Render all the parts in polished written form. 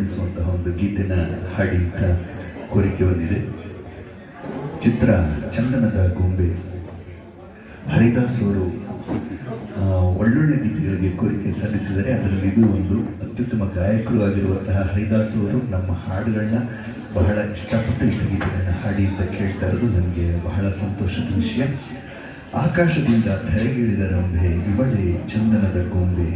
ವರ್ಣಿಸುವಂತಹ ಒಂದು ಗೀತೆನ ಹಾಡಿ ಅಂತ ಕೋರಿಕೆ ಬಂದಿದೆ. ಚಿತ್ರ ಚಂದನದ ಗೊಂಬೆ. ಹರಿದಾಸ್ ಅವರು ಒಳ್ಳೊಳ್ಳೆ ಗೀತೆಗಳಿಗೆ ಕೋರಿಕೆ ಸಲ್ಲಿಸಿದರೆ, ಅದರಲ್ಲಿ ಇದು ಒಂದು. ಅತ್ಯುತ್ತಮ ಗಾಯಕರು ಆಗಿರುವಂತಹ ಹರಿದಾಸ್ ಅವರು ನಮ್ಮ ಹಾಡುಗಳನ್ನ ಬಹಳ ಇಷ್ಟಪಟ್ಟು ಈ ಗೀತೆಗಳನ್ನ ಹಾಡಿ ಅಂತ ಕೇಳ್ತಾ ಇರೋದು ನನಗೆ ಬಹಳ ಸಂತೋಷದ ವಿಷಯ. ಆಕಾಶದಿಂದ ಧರೆಗಿಳಿದ ರಂಭೆ ಇವಳೇ ಚಂದನದ ಗೊಂಬೆ.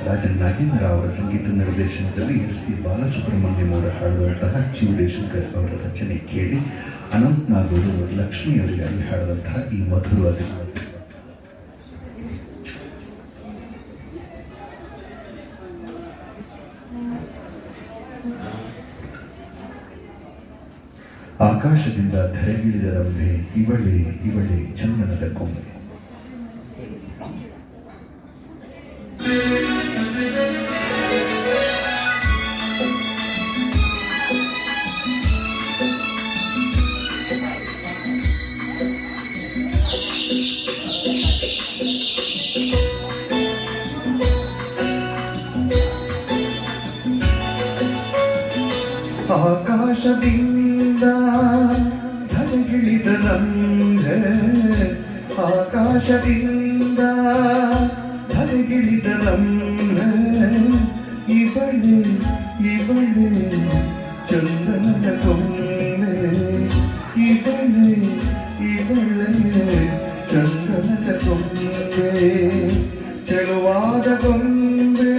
ರಾಜನ್ ನಾಗೇಂದ್ರ ಅವರ ಸಂಗೀತ ನಿರ್ದೇಶನದಲ್ಲಿ ಎಸ್ ಪಿ ಬಾಲಸುಬ್ರಹ್ಮಣ್ಯಂ ಅವರು ಹಾಡುವಂತಹ ಚಿವುಡೇಶಂಕರ್ ಅವರ ರಚನೆ ಕೇಳಿ ಅನಂತ್ ನಾಗ್ ಅವರು ಲಕ್ಷ್ಮಿ ಅವರಿಗಾಗಿ ಹಾಡಿದಂತಹ ಈ ಮಧುರವಾದ ಆಕಾಶದಿಂದ ಧರೆಗಿಳಿದ ರಂಭೆ ಇವಳೇ ಇವಳೇ ಚಂದನದ ಗೊಂಬೆ. ಆಕಾಶದಿಂದ ಧರೆಗಿಳಿದ ರಂಭೆ, ಆಕಾಶದಿಂದ ಧರೆಗಿಳಿದ ರಂಭೆ ಇವಳೇ ಇವಳೇ ಚಂದನದ ಗೊಂಬೆ, ಇವಳೇ ಇವಳೇ ಚಂದನದ ಗೊಂಬೆ. ಚೆಲುವಾದ ಗೊಂಬೆ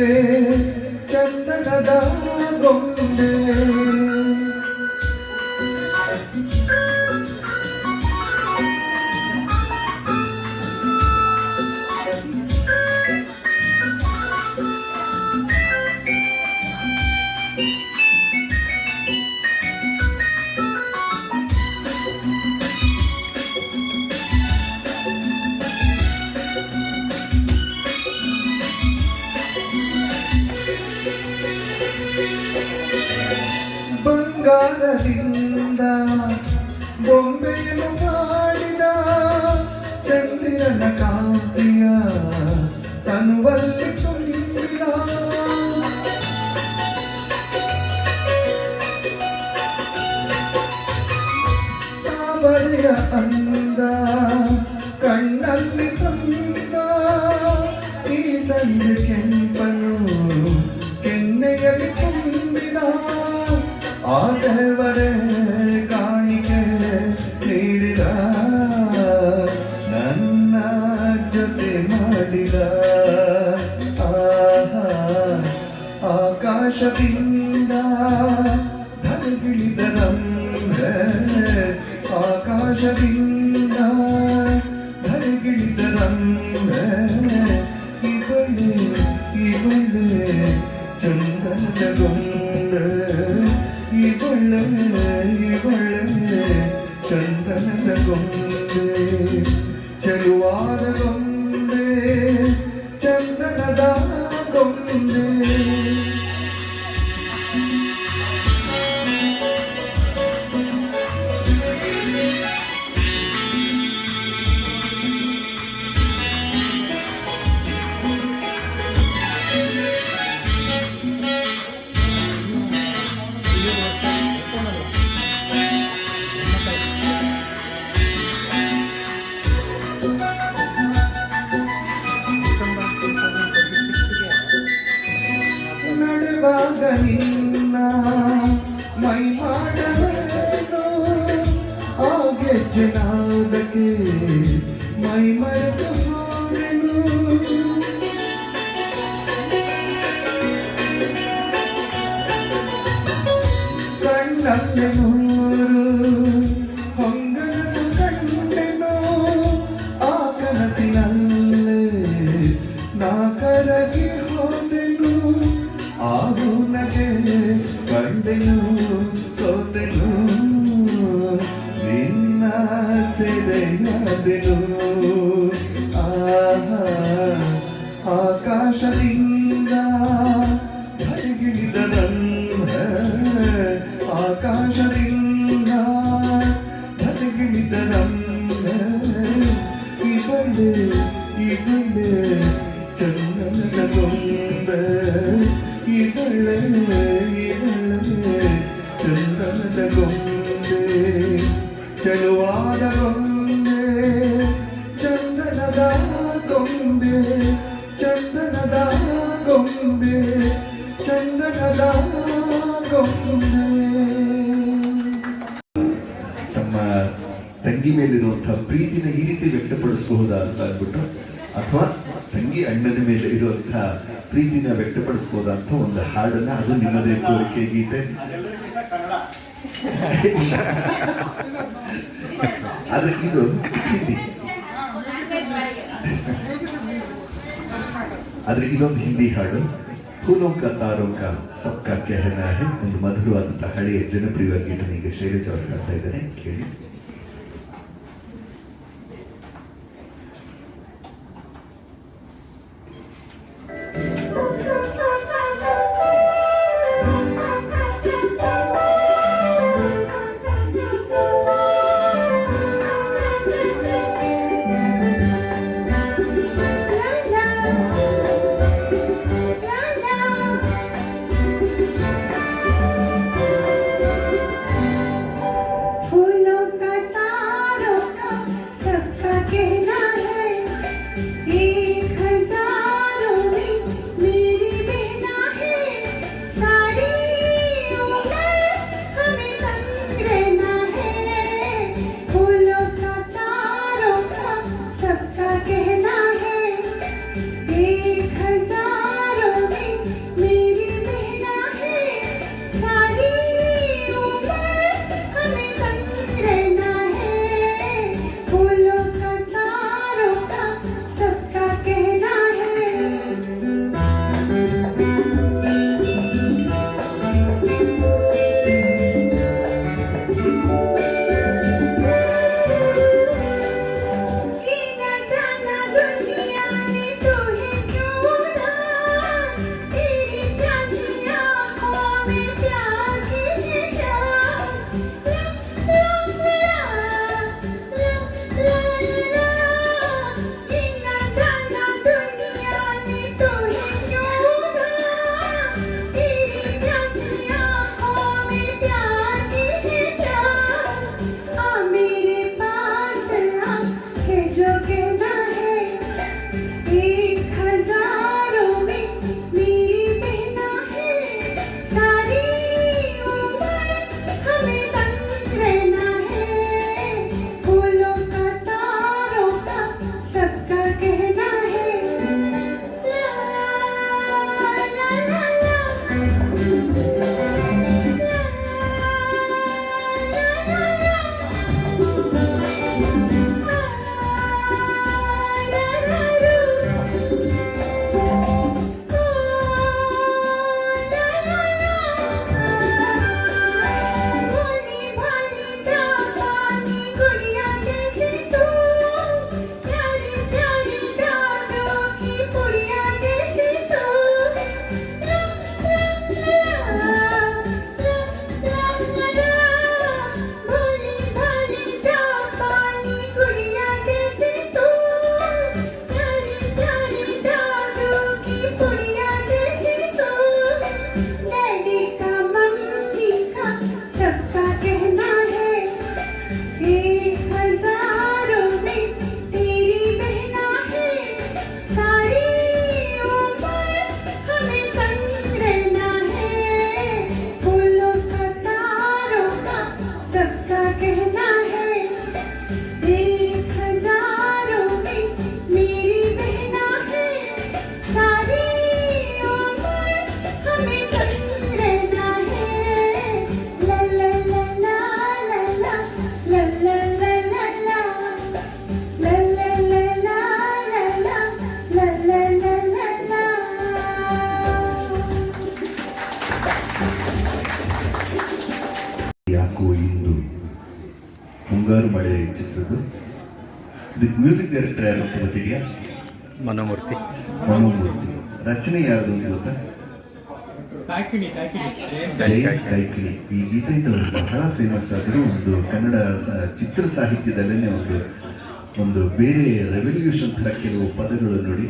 ಚಂದನದ ಗೊಂಬೆ. ಬಂಗಾರದಿಂದ ಬೊಂಬೆಯನ್ನು ಮಾಡಿದ ಚಂದಿರನ ಕಾಂತಿಯ ತನುವಲ್ಲಿ ತುಂಬಿದ. ತಾವರೆಯ ಅಂದ ಕಣ್ಣಲ್ಲಿ ತಂದ, ಈ ಸಂಜೆ ಕೆಂಪನು ಕೆನ್ನೆಯಲ್ಲಿ ತುಂಬಿದ. ಆ ದೇವರೇ ಕಾಣಿಕೆ ನೀಡಿದ, ನನ್ನ ಜೊತೆ ಮಾಡಿದ. ಆಕಾಶದಿಂದ ಧರೆಗಿಳಿದ ರಂಭೆ, ಆಕಾಶದಿಂದ ಧರೆಗಿಳಿದ ರಂಭೆ ಇವಳೇ ಇವಳೇ ಚಂದನದ ಗೊಂಬೆ, ಇವಳೇ ಇವಳೇ ಚಂದನದ ಗೊಂಬೆ. ಚೆಲುವಾದ ಗೊಂಬೆ ಚಂದನದ ಗೊಂಬೆ. ನಡೆವಾಗ ನಿನ್ನ ಮೈ ಮಾಡಲೇನು, ಆ ಗೆಜ್ಜೆನಾದಕ್ಕೆ ಮೈ ಮರೆತು ಹೋದೆನು. ಕಣ್ಣಲ್ಲಿ ನೂರು ಹೊಂಗನಸು ಕಂಡೆನು, ಆ ಕನಸಿನಲ್ಲೇ ನಾ ಕರಗಿ ಹೋದೆನು. ಆಗೂ ನಗೆ ಕಂಡೆನು ಸೋತೆನು, ನಿನ್ನ ಸೆರೆಯಾದೆನು. ಆಕಾಶದಿಂದ ಧರೆಗಿಳಿದ ರಂಭೆ, ಆಕಾಶದಿಂದ ಧರೆಗಿಳಿದ ರಂಭೆ ಇವಳೇ ಇವಳೇ ಚಂದನದ ಗೊಂಬೆ, ಇವಳೇ ಇವಳೇ ಚೆಲುವಾದ ಗೊಂಬೆ ಚಂದನದ ಗೊಂಬೆ ಚಂದನದ ಗೊಂಬೆ ಚಂದನದ ಗೊಂಬೆ. ತಮ್ಮ ತಂಗಿ ಮೇಲಿರುವಂತಹ ಪ್ರೀತಿನ ಈ ರೀತಿ ವ್ಯಕ್ತಪಡಿಸಬಹುದಾ ಅಂತ ಅಂದ್ಬಿಟ್ಟು, ಅಥವಾ ತಂಗಿ ಅಣ್ಣನ ಮೇಲೆ ಇರುವಂತಹ ಪ್ರೀತಿನ ವ್ಯಕ್ತಪಡಿಸಬಹುದಾ ಅಂತ ಒಂದು ಹಾಡನ್ನ, ಅದು ನಿಮ್ಮದೇ ಕೋರಿಕೆ ಗೀತೆ. ಆದ್ರೆ ಇದು ಹಿಂದಿ, ಆದ್ರೆ ಇದೊಂದು ಹಿಂದಿ ಹಾಡು, ಫೂಲೋಂ ಕಾ ತಾರೋಂ ಕಾ ಸಬ್ಕಾ ಕೆಹನಾ ಹೈ. ಒಂದು ಮಧುರವಾದಂತಹ ಹಳೆಯ ಜನಪ್ರಿಯ ಗೀತನ ಈಗ ಶೈಲಜ್ ಅವರು ಹಾಡ್ತಾ ಇದ್ದಾರೆ, ಕೇಳಿ. ಮುಂಗಾರು ಮಳೆ ಚಿತ್ರದ್ದು. ಇದಕ್ಕೆ ಮ್ಯೂಸಿಕ್ ಡೈರೆಕ್ಟರ್ ಯಾರು ಅಂತ ಗೊತ್ತಿದೆಯಾ? ಮನೋಮೂರ್ತಿ. ರಚನೆ ಯಾರ್ದು ಅಂತ ಗೊತ್ತಾ? ಜಯ ಕೈಕಿಣಿ. ಈ ಗೀತೆ ಬಹಳ ಫೇಮಸ್ ಆದರೂ ಒಂದು ಕನ್ನಡ ಚಿತ್ರ ಸಾಹಿತ್ಯದಲ್ಲೇ ಒಂದು ಬೇರೆ ರೆವಲ್ಯೂಷನ್ ತರ ಕೆಲವು ಪದಗಳು ನೋಡಿ.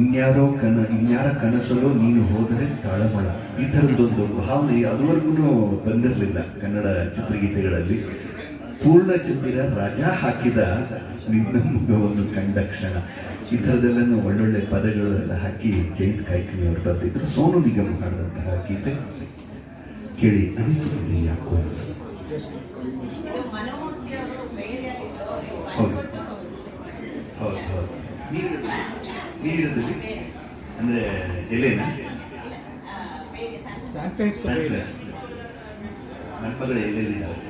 ಇನ್ಯಾರ ಕನಸಲ್ಲೋ ನೀನು ಹೋದರೆ ತಾಳಮಳ, ಈ ಥರದ್ದೊಂದು ಭಾವನೆ ಅದುವರೆಗೂ ಬಂದಿರಲಿಲ್ಲ ಕನ್ನಡ ಚಿತ್ರಗೀತೆಗಳಲ್ಲಿ. ಪೂರ್ಣಚಂದಿರ ರಜಾ ಹಾಕಿದ ನಿನ್ನ ಮುಖವನ್ನು ಕಂಡ ಕ್ಷಣ, ಈ ಥರದೆಲ್ಲ ಒಳ್ಳೊಳ್ಳೆ ಪದಗಳೆಲ್ಲ ಹಾಕಿ ಜಯಂತ್ ಕಾಯ್ಕಿಣಿ ಅವರು ಬರೆದಿದ್ರು. ಸೋನು ನಿಗಮ್ ಹಾಡಿದಂತಹ ಗೀತೆ ಕೇಳಿ ಅನಿಸುತ್ತದೆ ಯಾಕೋ. ಹೌದು ಹೌದು ಹೌದು. ನೀರಿರೋದಲ್ಲಿ ಅಂದ್ರೆ ಎಲೆನಾ? ನನ್ನ ಮಗಳು ಎಲ್ಲೆಲ್ಲಿದ್ದಾವೆ?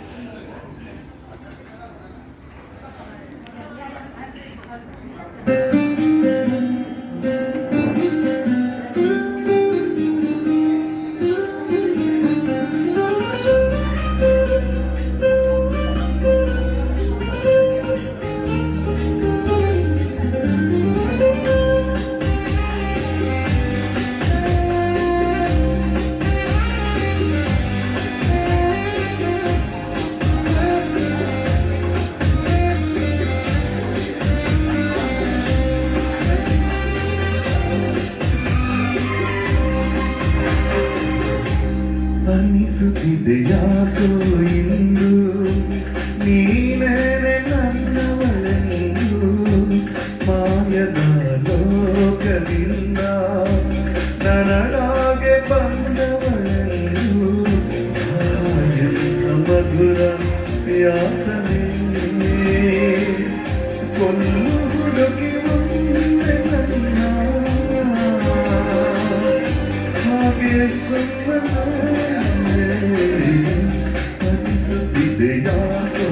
ಅನಿಸುತ್ತಿದೆ ಯಾಕೋ ಇಂದು ನೀನೇ ನನ್ನವಳೆಂದು, ಮಾಯದ ಲೋಕದಿಂದ ನನಗಾಗೆ ಬಂದವಳೆಂದು. ಮಧುರ ಯಾತನೆ ಕೊಲ್ಲು ಹುಡುಗಿ ಮುಂದೆ ನನ್ನ ಹಾಗೆ ಸುಮ್ಮನೆ ಅನಿಸುತ್ತಿದೆ ಯಾಕೋ.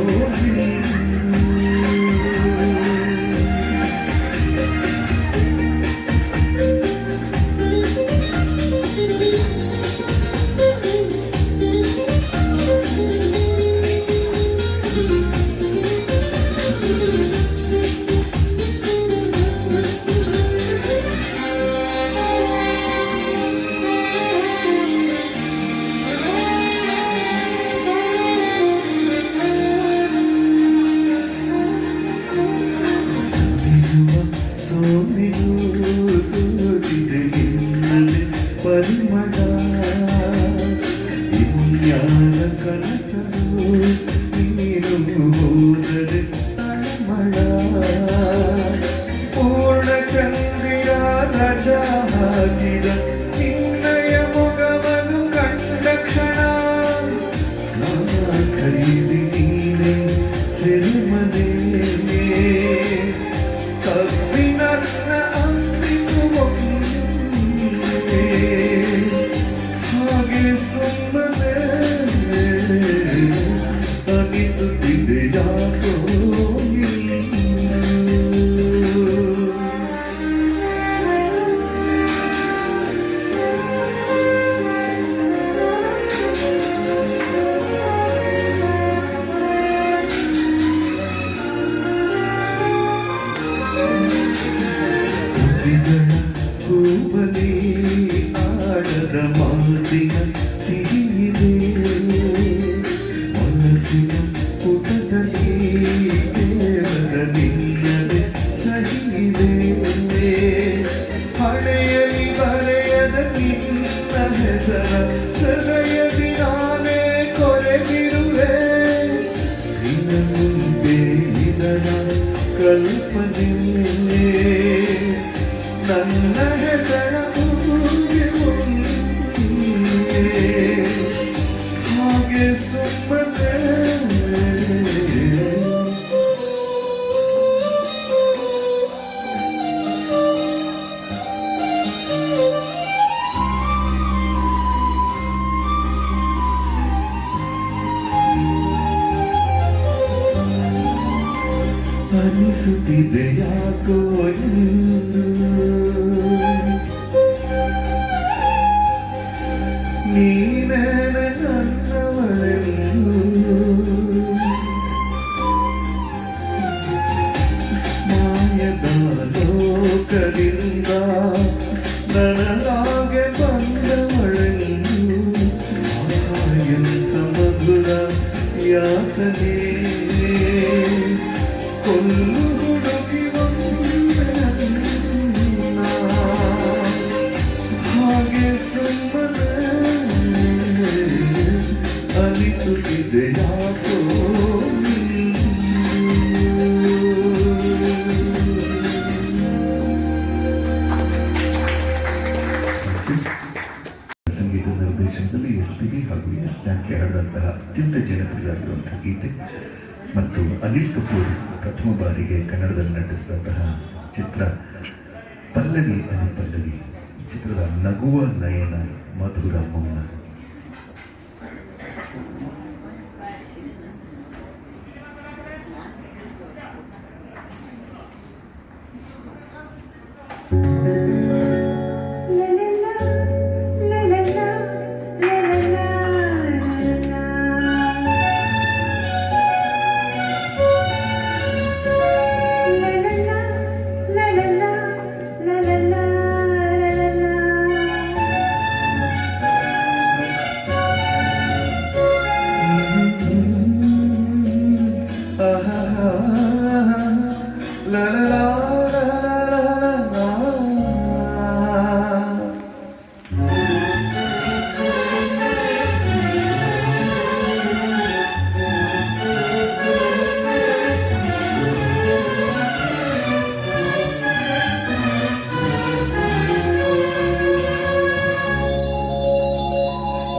ಪರಿಮಳ ಇನ್ಯಾರ ಕನಸಲು ನೀನು ಹೋದರೆ ತಳಮಳ. ಪೂರ್ಣಚಂದ್ರಿಯ ರಜಾ ಹಾಕಿದ ನಿನ್ನಯ ಮೊಗವನ್ನು ಕಂಡ ಕ್ಷಣ, ಕೈದಿ ನೀನೆ ಸೆರೆಮನೆ ಕಬ್ಬಿನ ಹಾಗೆ ಸುಮ್ಮನೆ ಅನಿಸುತ್ತಿದೆ ಯಾಕೋ. ಹೂವಲಿ ಆಡದ ಮಾತಿನ ಸಿಹಿದೆ, ಮನಸ್ಸಿನ ಪುಟದಲ್ಲಿ ಕೇವಲ ನಿನ್ನದೆ ಸಹಿದೆ. ಹಣೆಯಲ್ಲಿ ಬರೆಯದ ನಿನ್ನ ಹೆಸರ ಹೃದಯದಿ ನಾನೇ ಕೊರೆಗಿರುವೆ. ನಿನ್ನ ಮುಂದೆ ಇದರ ಕಲ್ಪನೆ ನನ್ನ ಹೆಸರ ಹಾಗೆ ಸುಮ್ಮನೆ ಅನಿಸುತ್ತಿದೆ ಯಾಕೋ ಇಂದು ನೀನೇ ನನ್ನವಳೆಂದು. ಮಾಯದ ಲೋಕದಿಂದ ನನಗಾಗೆ ಬಂದವಳೆಂದು. ಎಂತ ಮಧುರ ಯಾತನೆ ಕೊಲ್ಲು ಹುಡುಗಿ ಹಾಗೆ ಸುಮ್ಮನೆ ಅನಿಸುತ್ತಿದೆ ಯಾಕೋ. ಮತ್ತು ಅನಿಲ್ ಕಪೂರ್ ಪ್ರಥಮ ಬಾರಿಗೆ ಕನ್ನಡದಲ್ಲಿ ನಟಿಸಿದಂತಹ ಚಿತ್ರ ಪಲ್ಲವಿ ಅನುಪಲ್ಲವಿ. ಚಿತ್ರದ ನಗುವ ನಯನ ಮಧುರ ಮೌನ.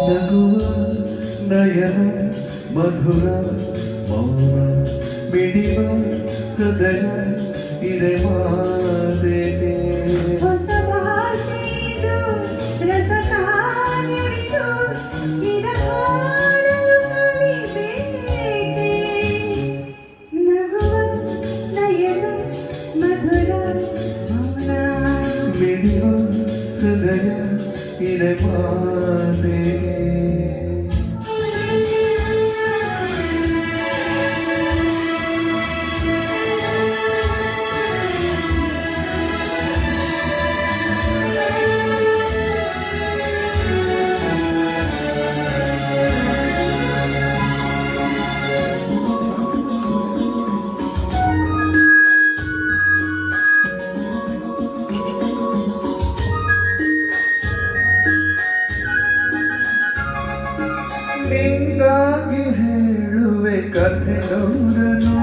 ನಗುವ ನಯನ ಮಧುರ ಮೌನ ಮಿಡಿವ ಹೃದಯ ಇರೆ ಮಾತೆಗೆ. ಹೊಸ ಭಾಷೆಯಿದು ರಸಕಾರ್ಯವಿದು ಇದ ಹಾಡಲು ಕಲಿಬೇಕೆ. ನಗುವ ನಯನ ಮಧುರ ಮೌನ ಮಿಡಿವ ಹೃದಯ ಇರೆ ಮಾತೆಗೆ. ನಿಂಗಾಗಿ ಹೇಳುವೆ ಕಥೆ ನೂರನು,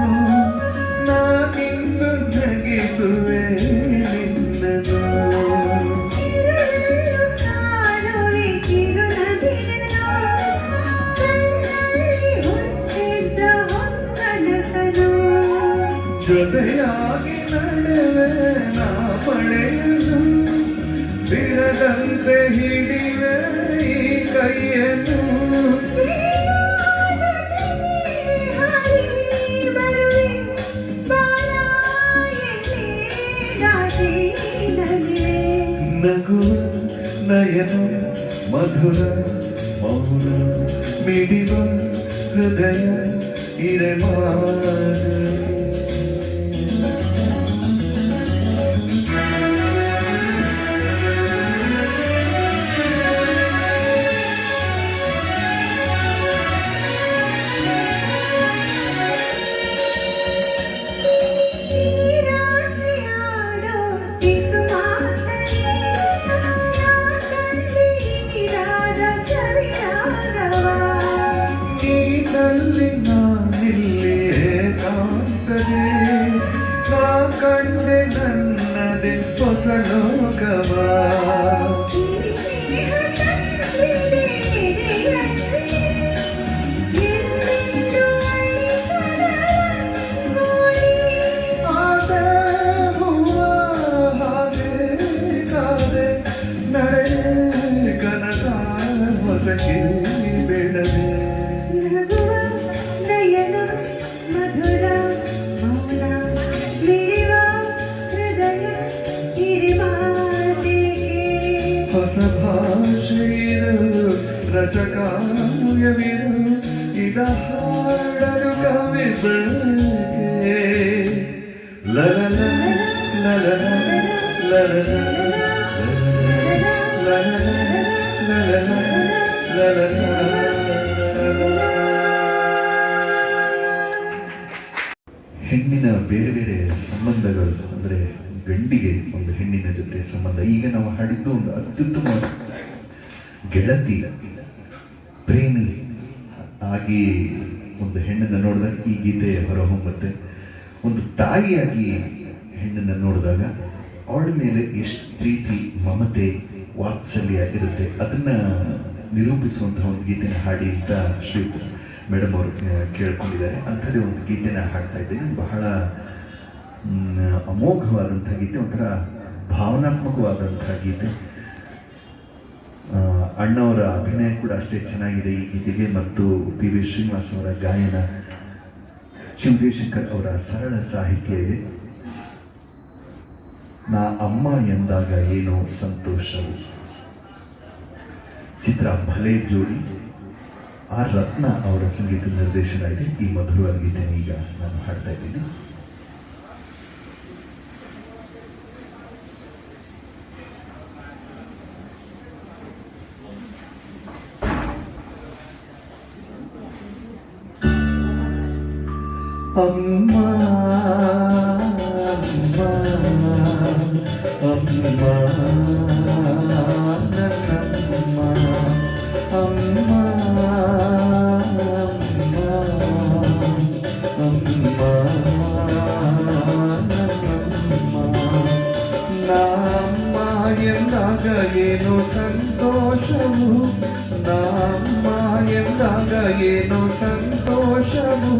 ನಾನಿಂದು ನಗಿಸುವೆ ನಿನ್ನನು. ಕಿರುನಗೆಯು ಕಾಣುವೆ ಕಿರುನಗೆಯನು, ಕಣ್ಣಲ್ಲಿ ಹುಚ್ಚಿದ್ದ ಹೊಂಗನಸನು. ಜೊತೆಯಾಗಿ ನಡೆವೆ ನಾ ಪಡೆಯಲು, ಬಿಡದಂತೆ ಹಿಡಿವೆ ಈ ಕೈಯನ್ನು. ನಗುವ ನಯನ ಮಧುರ ಮೌನ ಮಿಡಿವ ಹೃದಯ ಇರೆ ಮಾತೆಗೆ. ನೀನಲ್ಲಿ ನಾನಿಲ್ಲಿ ಏಕಾಂತದೆ, ನಾ ಕಂಡೆ ನನ್ನದೆ ಹೊಸ ಲೋಕವ. ಆಸೆ ಹೂವ ಹಾಸೆ ಕಾದೆ ನಡೆಯ ಕನಸ ಹೊಸಕಿ ಬೆಳದೆ. ನಯನ ಮಧುರ ಮೌನ ಮಿಡಿವ ಹೃದಯ ಇರೆ ಮಾತೆಗೆ. ಹೊಸ ಭಾಷೆಯಿದು ರಸಕಾವ್ಯವಿದು ಇದ ಹಾಡಲು ಕವಿತೆ. ಲಲಲ ಲಲಲ ಲಲಲ ಲಲಲ ಲಲಲ. ಹೆಣ್ಣಿನ ಬೇರೆ ಬೇರೆ ಸಂಬಂಧಗಳು, ಅಂದರೆ ಗಂಡಿಗೆ ಒಂದು ಹೆಣ್ಣಿನ ಜೊತೆ ಸಂಬಂಧ. ಈಗ ನಾವು ಹಾಡಿದ್ದು ಒಂದು ಅತ್ಯುತ್ತಮ ಗೆಳತಿ ಪ್ರೇಮಿ ಆಗಿ ಒಂದು ಹೆಣ್ಣನ್ನು ನೋಡಿದಾಗ ಈ ಗೀತೆ ಹೊರಹೊಮ್ಮತ್ತೆ. ಒಂದು ತಾಯಿಯಾಗಿ ಹೆಣ್ಣನ್ನು ನೋಡಿದಾಗ ಅವಳ ಮೇಲೆ ಎಷ್ಟು ಪ್ರೀತಿ ಮಮತೆ ವಾತ್ಸಲ್ಯ ಇರುತ್ತೆ, ಅದನ್ನ ನಿರೂಪಿಸುವಂತಹ ಒಂದು ಗೀತೆನ ಹಾಡಿ ಅಂತ ಶ್ರೀಯುತ ಮೇಡಮ್ ಅವರು ಕೇಳ್ಕೊಂಡಿದ್ದಾರೆ. ಅಂಥದ್ದೇ ಒಂದು ಗೀತೆನ ಹಾಡ್ತಾ ಇದ್ದೀನಿ. ಬಹಳ ಅಮೋಘವಾದಂಥ ಗೀತೆ, ಒಂಥರ ಭಾವನಾತ್ಮಕವಾದಂಥ ಗೀತೆ. ಅಣ್ಣವರ ಅಭಿನಯ ಕೂಡ ಅಷ್ಟೇ ಚೆನ್ನಾಗಿದೆ ಈ ಗೀತೆಗೆ, ಮತ್ತು ಪಿ ವಿ ಶ್ರೀನಿವಾಸ್ ಅವರ ಗಾಯನ, ಚಿಂತೇಶಂಕರ್ ಅವರ ಸರಳ ಸಾಹಿತ್ಯ ಇದೆ. ನಾ ಅಮ್ಮ ಎಂದಾಗ ಏನೋ ಸಂತೋಷವು. ಚಿತ್ರ ಭಲೆ ಜೋಡಿ. ಆರ್ ರತ್ನ ಅವರ ಸಂಗೀತ ನಿರ್ದೇಶನ ಇದೆ. ಈ ಮಧುರವಾದ ಗೀತೆ ಈಗ ನಾನು ಹಾಡ್ತಾ ಇದ್ದೀನಿ. ಅಮ್ಮ ಅಮ್ಮ ಅಮ್ಮ ನನ್ನಮ್ಮ, ಅಮ್ಮ ಅಮ್ಮ ಅಮ್ಮ ನನ್ನಮ್ಮ. ನಮ್ಮ ಎಂದಾಗ ಏನೋ ಸಂತೋಷವು, ನಮ್ಮ ಎಂದಾಗ ಏನೋ ಸಂತೋಷವು,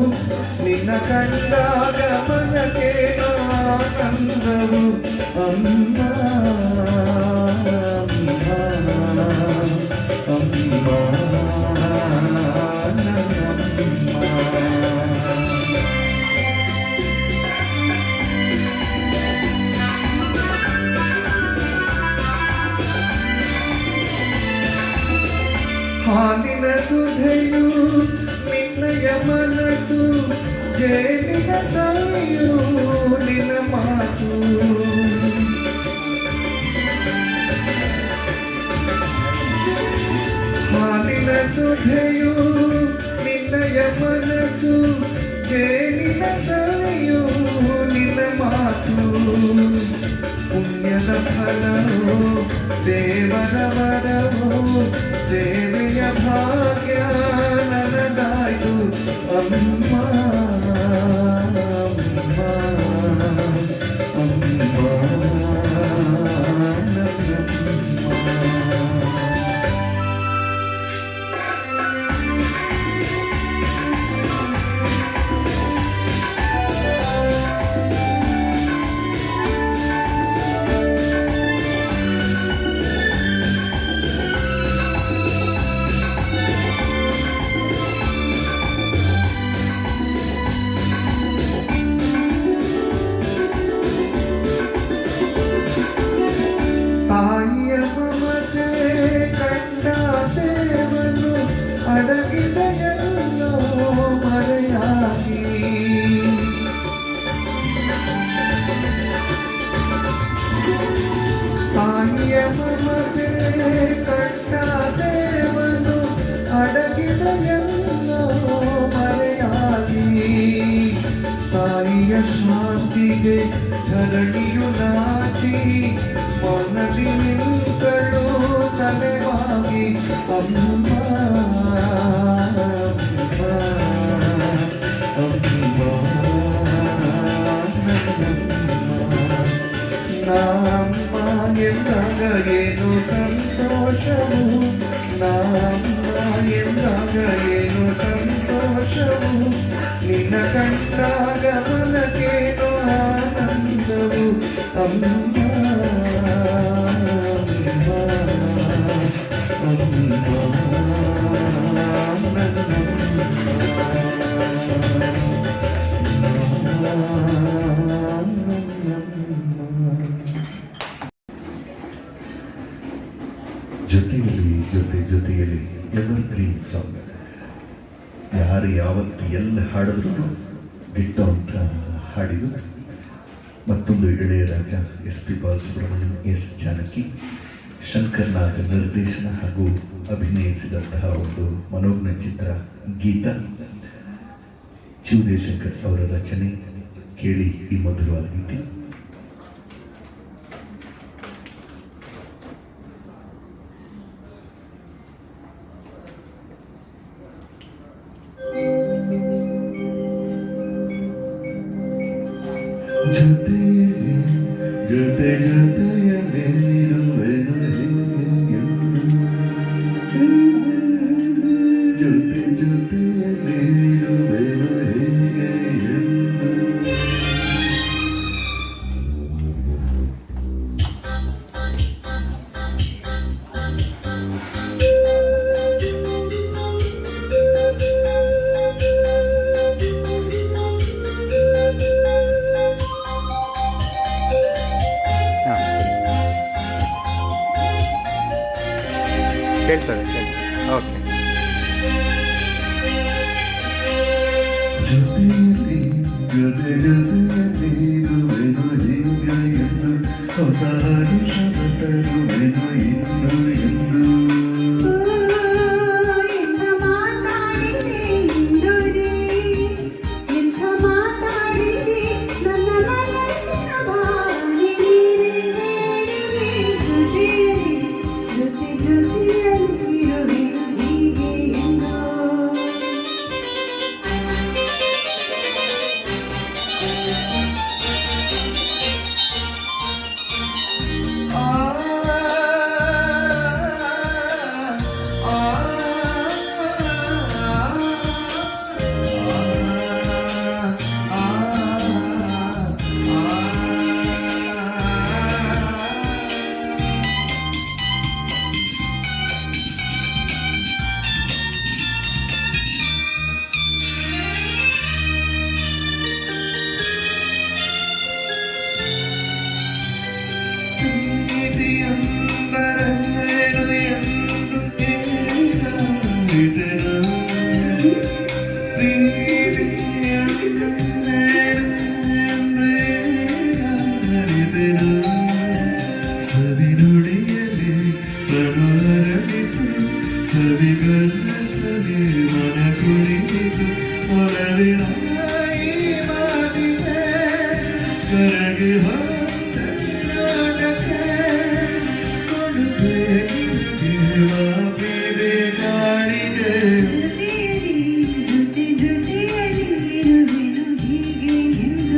ನಿನ್ನ ಕಂಡಾಗ ಮನಕೇನೋ ಆನಂದವು. ಅಮ್ಮ ಅಮ್ಮ ಅಮ್ಮ ನನ್ನಮ್ಮ. ಹಾಲಿನ ಸುಧೆಯು ನಿನ್ನಯ ಮನಸ್ಸು, ಜೇನಿನ ಸವಿಯು ನಿನ್ನ ಮಾತು. ಹಾಲಿನ ಸುಧೆಯು ನಿನ್ನಯ ಮನಸ್ಸು, ಜೇನಿನ ಸವಿಯು ನಿನ್ನ ಮಾತು. ಪುಣ್ಯದ ಫಲವು ದೇವರ ವರವು, ಸೇವೆಯ ಭಾಗ್ಯ ನನಗಾಯ್ತು. ಅಮ್ಮ ಅಮ್ಮ ಅಮ್ಮ ನನ್ನಮ್ಮ. ತಾಯಿಯ ಮಮತೆ ಕಂಡ ದೇವನು ಅಡಗಿದ ಎಲ್ಲೋ ಮರೆಯಾಗಿ. ತಾಯಿಯ ಮಮತೆ ಕಂಡ ದೇವನು ಅಡಗಿದ ಎಲ್ಲೋ ಮರೆಯಾಗಿ. ತಾಯಿಯ ಶಾಂತಿಗೆ ಧರಣಿಯು ನಾಚಿ, ಮನದಿ ನಿಂತಳು ತಲೆವಾಗಿ. ಅಮ್ಮ ಅಮ್ಮ ನಮ್ಮ ಎಂದಾಗ ಏನು ಸಂತೋಷವು, ನಮ್ಮ ಎಂದಾಗ ಏನು ಸಂತೋಷವು, ನಿನ್ನ ಕಂಡಾಗ ಮನಕೇನೋ ಆನಂದವು. ಅಮ್ಮ ಜೊತೆಯಲ್ಲಿ ಜೊತೆಯಲ್ಲಿ ಎವರ್ ಗ್ರೀನ್ ಸಾಂಗ್. ಯಾರು ಯಾವತ್ತು ಎಲ್ಲಿ ಹಾಡಿದ್ರು ಗಿಟ್ಟು ಅಂತ ಹಾಡಿದು. ಮತ್ತೊಂದು ಇಳೆಯರಾಜ, ಎಸ್ ಪಿ ಬಾಲಸುಬ್ರಹ್ಮಣ್ಯಂ, ಎಸ್ ಜಾನಕಿ, ಶಂಕರ್ ನಾಗ್ ನಿರ್ದೇಶನ ಹಾಗೂ ಅಭಿನಯಿಸಿದಂತಹ ಒಂದು ಮನೋಜ್ಞ ಚಿತ್ರ ಗೀತ. ಚಿಂತೇಶಂಕರ್ ಅವರ ರಚನೆ. ಕೇಳಿ ಈ ಮಧುರವಾದ ಗೀತೆ. ಜೊತೆಯಲ್ಲಿ ಜೊತೆಯಲ್ಲಿರುವೆನು, ಜೊತೆಯಲ್ಲಿರುವೆನು. ಕೇಳ್ತದೆ. ಓಕೆ. ಜೊತೆಯಲ್ಲಿ ಜೊತೆ ಜೊತೆಯಲ್ಲಿ ಇರುವೆನು ಹೀಗೆ ಎಂದು ಹೊಸ ಹರುಷವ ತರುವೆನು ಇನ್ನು ಎಂದು. ಎಂಥ ಮಾತಾಡಿದೆ ಇಂದು ನೀ, ಎಂಥ ಮಾತಾಡಿದೆ ನನ್ನ ಮನಸ್ಸಿನ ಭಾವನೆ ನೀನೇ ಹೇಳಿದೆ. ಜೊತೆ ಜೊತೆಯಲ್ಲಿ ಇರುವೆನು ಹೀಗೆ ಎಂದು. ಸವಿನುಡಿಯಲಿ ಪ್ರಮಾಣವಿತು ಸವಿಗಲ್ಲ ಸವಿ ಮನ ಕುಡಿದು ಒಲವಿನ ಈ ಮಾತಿಗೆ ಕರಗಿ ಹೊರಟಕ್ಕೆ ಕೊಡುಗೆ ದೇವಾಪಿದೆ ಕಾಣಿಗೆ. ಜೊತೆ ಜೊತೆಯಲ್ಲಿ ಇರುವೆನು ಹೀಗೆ ಎಂದು.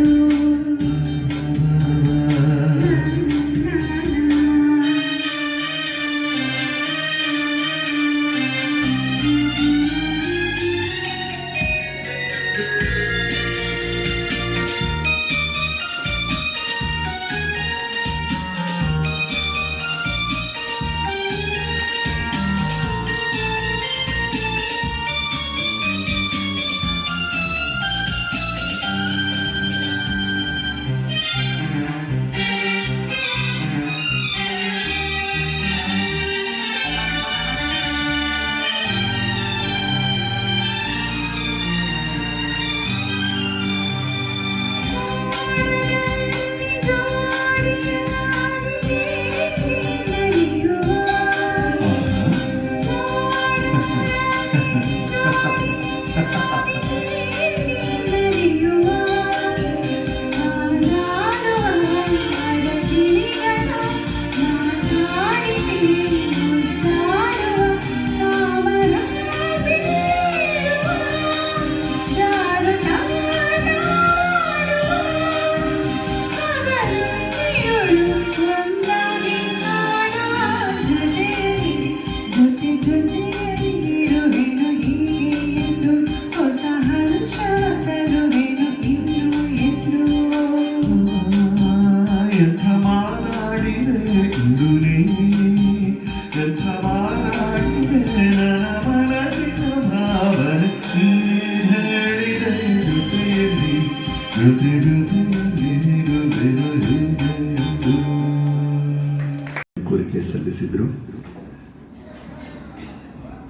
ಕೋರಿಕೆ ಸಲ್ಲಿಸಿದ್ರು.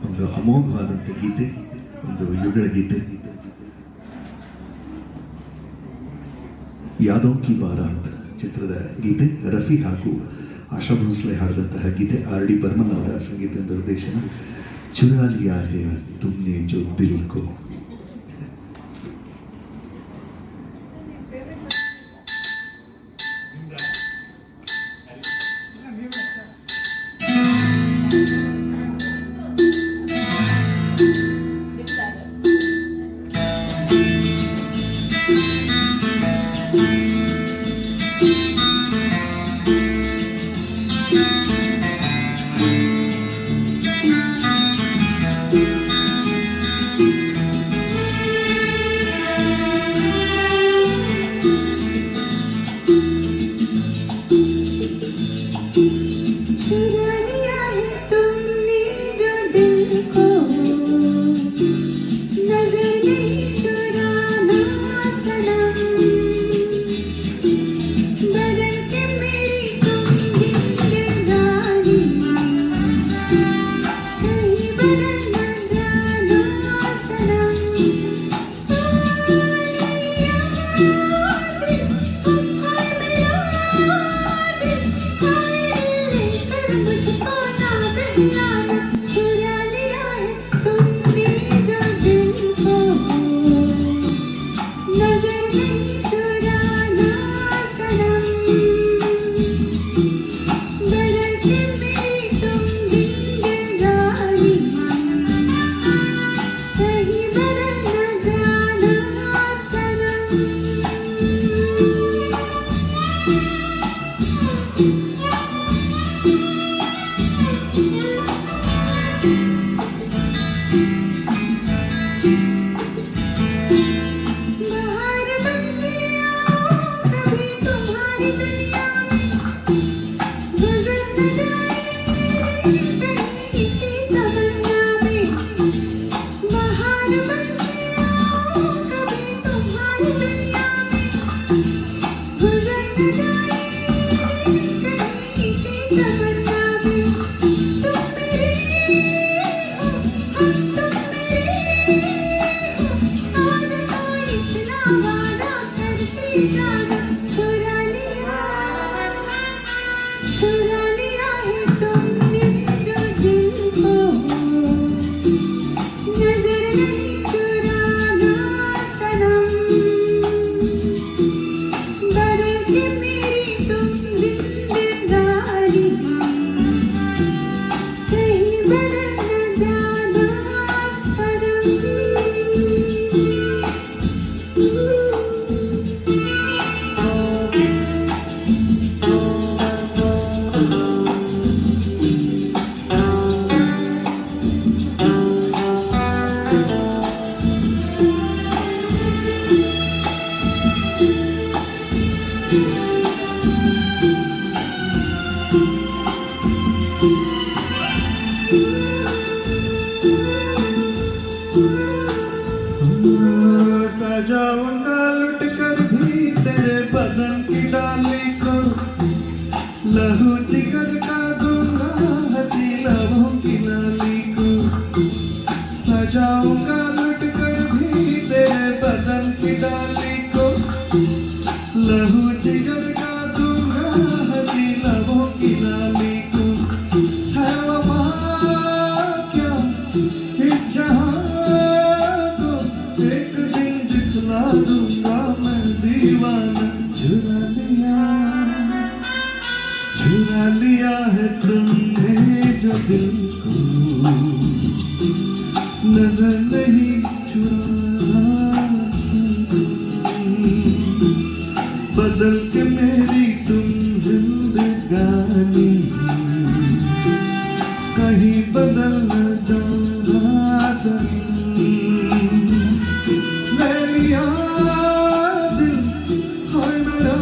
ಒಂದು ಅಮೋಘವಾದಂಥ ಗೀತೆ, ಒಂದು ಯುಗಳ ಗೀತೆ. ಯಾದೋ ಕಿ ಬಾರಾತ್ ಚಿತ್ರದ ಗೀತೆ. ರಫಿ ಹಾಗೂ ಆಶಾ ಭೋಸ್ಲೆ ಹಾಡಿದಂತಹ ಗೀತೆ. ಆರ್ ಡಿ ಬರ್ಮನ್ ಅವರ ಸಂಗೀತ ನಿರ್ದೇಶನ. ಚುರಾ ಲಿಯಾ ಹೇ ತುಮ್ನೆ ಜೋ ದಿಲ್ ಕೋ. नजर नहीं चुराना सनम, बदल के मेरी तुम जिंदगानी, कहीं बदल न जाना सनम। बाहर बन के आओ कभी तुम्हारी दुनिया में, गुजर न जाए कहीं इसी तमन्ना में। बाहर बन के आओ कभी तुम्हारी दुनिया में, गुजर न जाए कहीं इसी तमन्ना में। तुम मेरे हो, तुम मेरे हो, आज तो इतना वादा करके जाना। चुरा लिया है तुमने जो दिल को, नजर नहीं चुराना सनम, बदल के मेरी तुम जिंदगानी, कहीं बदल न जाना सनम। सजाऊंगा लुट कर भी तेरे बदन की डाली को, लहू जिगर का दूंगा हंसी लबों की लाली को। सजाऊंगा लुट कर भी तेरे बदन की डाली को, लहू जिगर का दूंगा हंसी लबों की लाली को। है वफा क्या इस जहां को, एक दिन दिखला दूंगा मैं दीवाना। चुरा लिया है तुमने जो दिल को, नजर नहीं चुरा सकती, बदल के मेरी तुम जिंदगानी, कहीं बदल न जाना सनम। ले लिया दिल, हाय मेरा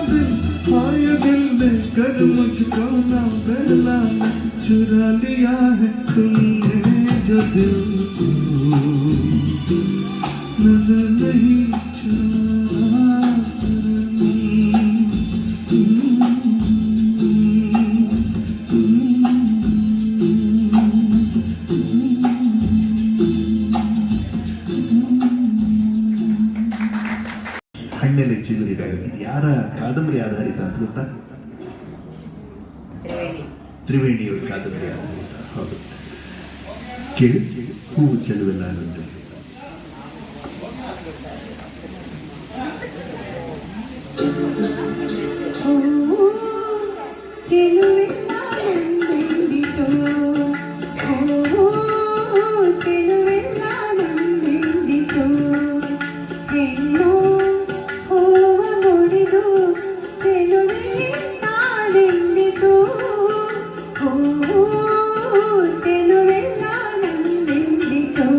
दिल, हाय दिल लेकर मुझको ना बहलाना। चुरा लिया है तुमने जो दिल को, नजर नहीं चुरा सनम। ಹಣ್ಣೆಲೆ ಚಿಗುರಿದಾಗ ಇದು ಯಾರ ಕಾದಂಬರಿ ಆಧಾರಿತ ಅಂತ ಗೊತ್ತಾ? ತ್ರಿವೇಣಿಯವರ ಕಾದಂಬರಿ ಆಧಾರಿತ. ಹೌದು, ಕೇಳಿ. ಹೂವು ಚೆಲುವೆಲ್ಲ ಅನ್ನುತ್ತೆ. ಚೆಲುವೆಲ್ಲ ನಂದೆಂದಿತೋ, ಚೆಲುವೆಲ್ಲ ನಂದೆಂದಿತೋ, ಹೆಣ್ಣು ಹೂವ ಮುಡಿದು ಚೆಲುವೆ ತಾನೆಂದಿತು, ಚೆಲುವೆಲ್ಲ ನಂದೆಂದಿತೋ.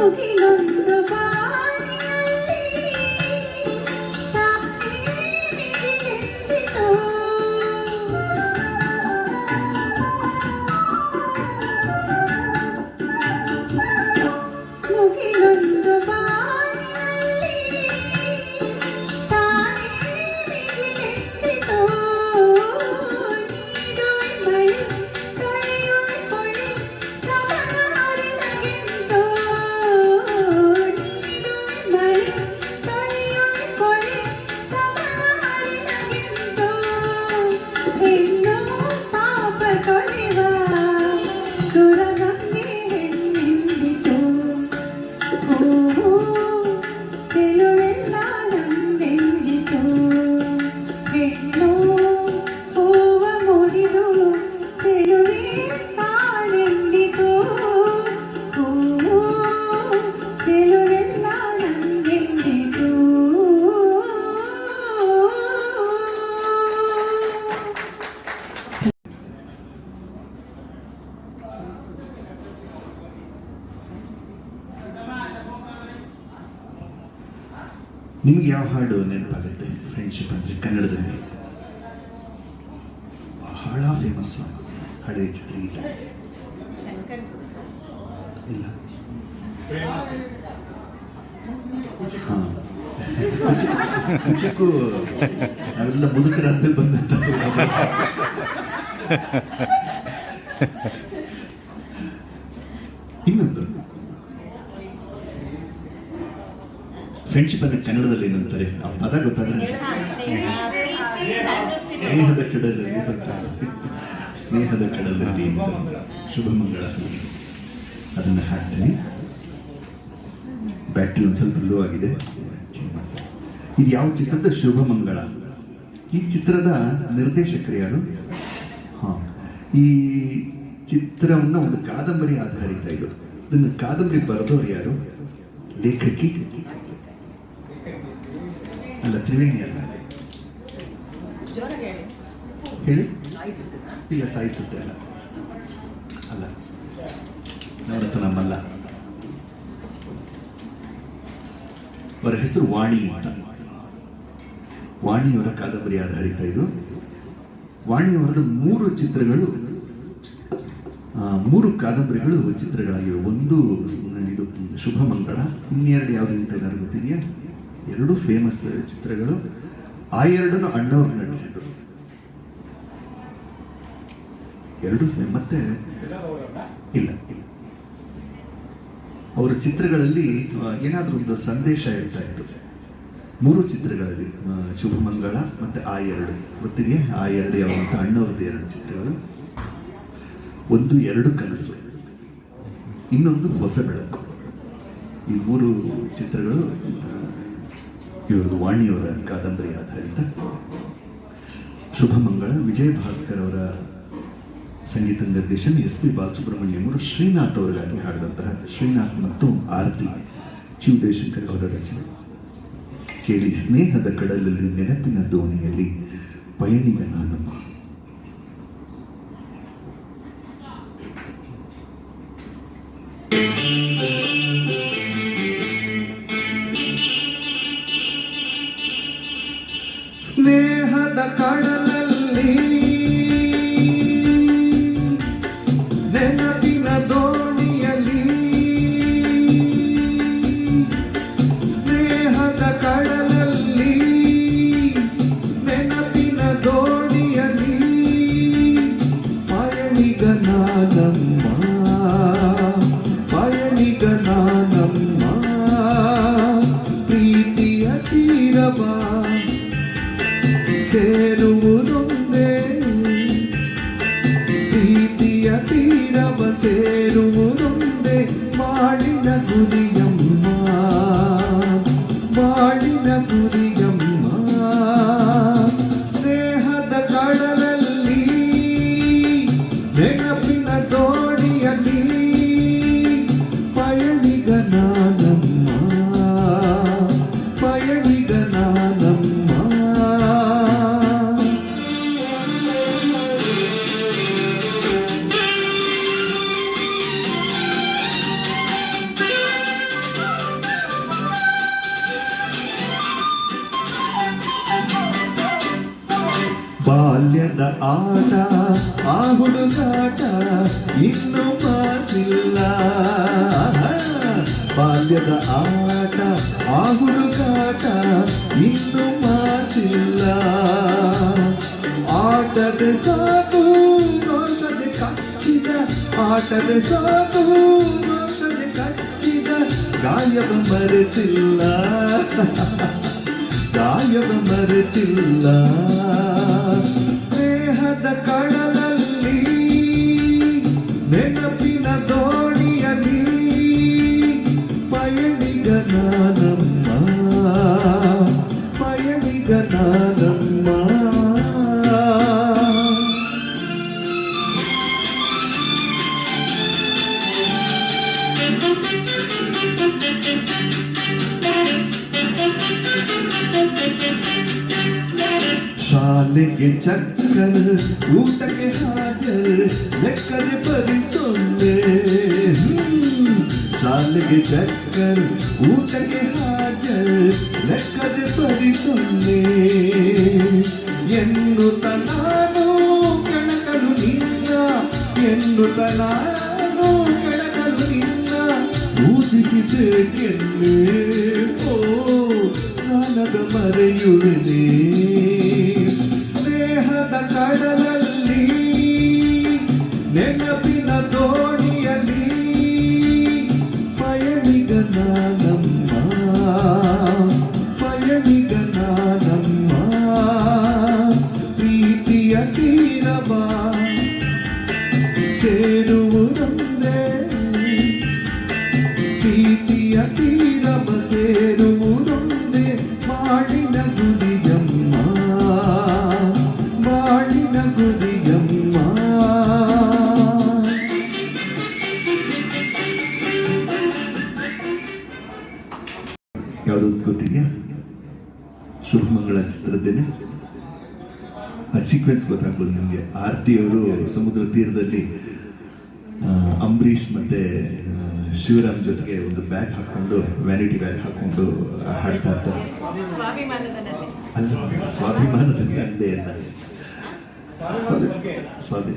ಮುಗಿಲೊಂದು ಬಾರಿನಲ್ಲಿ ತಾನೇ ಮಿಗಿಲೆಂದಿತೋ. ಮುಗಿಲೊಂದು ಬಾರಿನಲ್ಲಿ ತಾನೇ ಮಿಗಿಲೆಂದಿತೋ. ನೀಡುವೆ ಮಳೆ ತೊಳೆಯುವೆ ಕೊಳೆ ಸಮನಾರಿನಗೆಂದೋ. ನೀಡುವೆ ಮಳೆ ತೊಳೆಯುವೆ ಕೊಳೆ ಸಮನಾರಿನಗೆಂದೋ. ಹೆಣ್ಣು ಪಾಪ ತೊಳೆವ ಸುರಗಂಗೆ ಹೆಣ್ಣೆಂದಿತು. ಹೂವು ಚೆಲುವೆಲ್ಲ ನಂದೆಂದಿತು. ಹೆಣ್ಣು ಹೂವ ಮುಡಿದು ಚೆಲುವೆ ತಾನೆಂದಿತು. ಹೂವು ಚೆಲುವೆಲ್ಲ ನಂದೆಂದಿತು. ನಿಮ್ಗೆ ಯಾವ ಹಾಡು ನೆನಪಾಗುತ್ತೆ ಫ್ರೆಂಡ್ಶಿಪ್ ಅಂದರೆ ಕನ್ನಡದಲ್ಲಿ? ಬಹಳ ಫೇಮಸ್ ಹಳೆ ಚಿತ್ರ ಇಲ್ಲ ಇಲ್ಲ ಹಾಂ ಕುಚಕ್ಕೂ ನಾವೆಲ್ಲ ಮುದುಕರಂತೆ ಬಂದಂತ ಇನ್ನೊಂದು ಫ್ರೆಂಡ್ಶಿಪ್ ಅಂದರೆ ಕನ್ನಡದಲ್ಲಿ ಏನಂತಾರೆ ಆ ಪದ ಗೊತ್ತಾದ್ರೆ ಸ್ನೇಹದ ಕಡಲಲ್ಲಿ ಬಂತ ಸ್ನೇಹದ ಕಡಲಲ್ಲಿ ಅಂತ ಶುಭ ಮಂಗಳ ಅದನ್ನು ಹಾಡ್ತೀನಿ. ಬ್ಯಾಟ್ರಿ ಒಂದು ಸ್ವಲ್ಪ ಲೋ ಆಗಿದೆ, ಚೇಂಜ್ ಮಾಡ್ತೀನಿ. ಇದು ಯಾವ ಚಿತ್ರದ? ಶುಭ ಮಂಗಳ. ಈ ಚಿತ್ರದ ನಿರ್ದೇಶಕರು ಯಾರು? ಹಾಂ, ಈ ಚಿತ್ರವನ್ನು ಒಂದು ಕಾದಂಬರಿ ಆಧಾರಿತ ಇದು. ಇದನ್ನು ಕಾದಂಬರಿ ಬರೆದವರು ಯಾರು? ಲೇಖಕಿ ಅಲ್ಲ, ತ್ರಿವೇಣಿ ಅಲ್ಲ. ಹೇಳಿ. ಇಲ್ಲ, ಸಾಯಿಸುತ್ತೆ ಅಲ್ಲ, ಅಲ್ಲ, ನೋಡತ್ತ ನಮ್ಮಲ್ಲ. ಅವರ ಹೆಸರು ವಾಣಿ ಅಂತ. ವಾಣಿಯವರ ಕಾದಂಬರಿ ಆಧಾರಿತ ಇದು. ವಾಣಿಯವರದ 3 ಚಿತ್ರಗಳು, 3 ಕಾದಂಬರಿಗಳು ಚಿತ್ರಗಳಾಗಿವೆ. ಒಂದು ಇದು ಶುಭ ಮಂಗಳ, ಇನ್ನೆರಡು ಯಾವುದು ಅಂತ ಏನಾದ್ರು ಗೊತ್ತಿದೆಯಾ? 2 ಫೇಮಸ್ ಚಿತ್ರಗಳು. ಆ 2 ಅಣ್ಣವ್ರು ನಟಿಸಿದ್ರು. 2 ಮತ್ತೆ ಇಲ್ಲ, ಅವರ ಚಿತ್ರಗಳಲ್ಲಿ ಏನಾದರೂ ಒಂದು ಸಂದೇಶ ಇರ್ತಾ ಇತ್ತು. 3 ಚಿತ್ರಗಳಲ್ಲಿ, ಶುಭ ಮಂಗಳ ಮತ್ತೆ ಆ 2 ಗೊತ್ತಿದೆಯಾ? ಆ 2 ಯಾವ ಅಂತ? ಅಣ್ಣವ್ರದ್ದು 2 ಚಿತ್ರಗಳು. ಒಂದು 2 ಕನಸು, ಇನ್ನೊಂದು ಹೊಸ ಬೆಳಕು. ಈ 3 ಚಿತ್ರಗಳು ಇವ್ರದ್ದು ವಾಣಿಯವರ ಕಾದಂಬರಿ ಆಧಾರಿತ. ಶುಭ ಮಂಗಳ ವಿಜಯ ಭಾಸ್ಕರ್ ಅವರ ಸಂಗೀತ ನಿರ್ದೇಶನ, SP ಬಾಲಸುಬ್ರಹ್ಮಣ್ಯಂ ಅವರು ಶ್ರೀನಾಥ್ ಅವರಿಗಾಗಿ ಹಾಡಿದಂತಹ, ಶ್ರೀನಾಥ್ ಮತ್ತು ಆರತಿ ಚಿ ಉದಯಶಂಕರ್ ಅವರ ರಚನೆ. ಕೇಳಿ, ಸ್ನೇಹದ ಕಡಲಲ್ಲಿ ನೆನಪಿನ ದೋಣಿಯಲ್ಲಿ ಪಯಣಿಗ ನಾನಮ್ಮ. ಸ್ನೇಹದ ಕಡಲಲ್ಲಿ ನೆನಪಿನ ದೋಣಿಯಲ್ಲಿ, ಸ್ನೇಹದ ಕಡಲಲ್ಲಿ ನೆನಪಿನ ದೋಣಿಯಲ್ಲಿ ಪಯಣಿಗ ನಾನಮ್ಮ, ಪಯಣಿಗ ನಾನಮ್ಮ. ಪ್ರೀತಿಯ ತೀರವ ಸೇರುವುದೊಂದೇ, ಪ್ರೀತಿಯ ತೀರವ ಸೇರುವುದೊಂದೇ ಬಾಳಿನ ಗುರಿಯಮ್ಮ, ಬಾಳಿನ ಗುರಿಯಮ್ಮ. ಸ್ನೇಹದ ಕಡಲಲ್ಲಿ ನೆನಪಿನ ದೋಣಿಯಲ್ಲಿ ಪಯಣಿಗ ನಾನಮ್ಮ, ಪಯಣಿಗ ನಾನಮ್ಮ. ಬಾಲ್ಯದ ಆಟ ಆ ಹುಡುಗಾಟ ಇನ್ನು ಮಾಸಿಲ್ಲ. ಬಾಲ್ಯದ ಆಟ ಆ ಹುಡುಗಾಟ ಇನ್ನು ಮಾಸಿಲ್ಲ. ಆಟದ ಸಾಕು ರೋಷದ ಕಚ್ಚಿದ, ಆಟದ ಸಾಕು ರೋಷದ ಕಚ್ಚಿದ ಗಾಯವ ಮರೆತಿಲ್ಲ, ಗಾಯವ ಮರೆತಿಲ್ಲ. ಸ್ನೇಹದ ಕಡಲಲ್ಲಿ ನೆನಪಿನ ದೋಣಿಯಲ್ಲಿ ಪಯಣಿಗ ನಾನಮ್ಮ, ಪಯಣಿಗ ನಾನಮ್ಮ. ಶಾಲೆಗೆ ಚಕ್ಕರ್ ಊಟಕ್ಕೆ ಹಾಜರ್ ಲೆಕ್ಕದೆ ಬರಿ ಸೊನ್ನೆ. ಶಾಲೆಗೆ ಚಕ್ಕರ್ ಊಟಕ್ಕೆ ಹಾಜರ್ ಲೆಕ್ಕದೆ ಬರಿ ಸೊನ್ನೆ. ಎನ್ನುತ್ತ ನಾನು ಕೆಣಕಲು ನಿನ್ನ, ಎನ್ನುತ್ತ ನಾನು ಕೆಣಕಲು ನಿನ್ನ ಊದಿಸಿಬೇಕೆನ್ನೆ. ಓ ನಾನದ ಮರೆಯುವೆನೆ. ಸ್ನೇಹದ ಕಡಲಲ್ಲಿ ನೆನಪಿನ ದೋಣಿಯಲ್ಲಿ ಪಯಣಿಗ ನಾನಮ್ಮ, ಪಯಣಿಗ ನಾನಮ್ಮ. ಪ್ರೀತಿಯ ತೀರವ ಸೇರುವುದೊಂದೇ, ಪ್ರೀತಿಯ ತೀರವ ಸೇರುವುದೊಂದೇ ಮಾಡಿನ ಗುರಿಯಮ್ಮ, ಮಾಡಿನ ಗುರಿಯಮ್ಮ. ಯಾವುದು ಗೊತ್ತಿದೆಯಾ? ಶುಭಮಂಗಳ ಚಿತ್ರದ್ದೇನೆ. ಆ ಸೀಕ್ವೆನ್ಸ್ ಗೊತ್ತಾಗ್ಬೋದು ನಿಮಗೆ. ಆರ್ತಿ ಅವರು ಸಮುದ್ರ ತೀರದಲ್ಲಿ ಅಂಬರೀಷ್ ಮತ್ತೆ ಶಿವರಾಮ್ ಜೊತೆಗೆ ಒಂದು ಬ್ಯಾಗ್ ಹಾಕೊಂಡು, ವ್ಯಾನಿಟಿ ಬ್ಯಾಗ್ ಹಾಕೊಂಡು ಹಾಡ್ತಾ ಇರ್ತಾರೆ. ಅಲ್ಲ, ಸ್ವಾಭಿಮಾನದಲ್ಲಿ ಅಲ್ಲೇ ಅಲ್ಲ, ಸ್ವಾಭಿ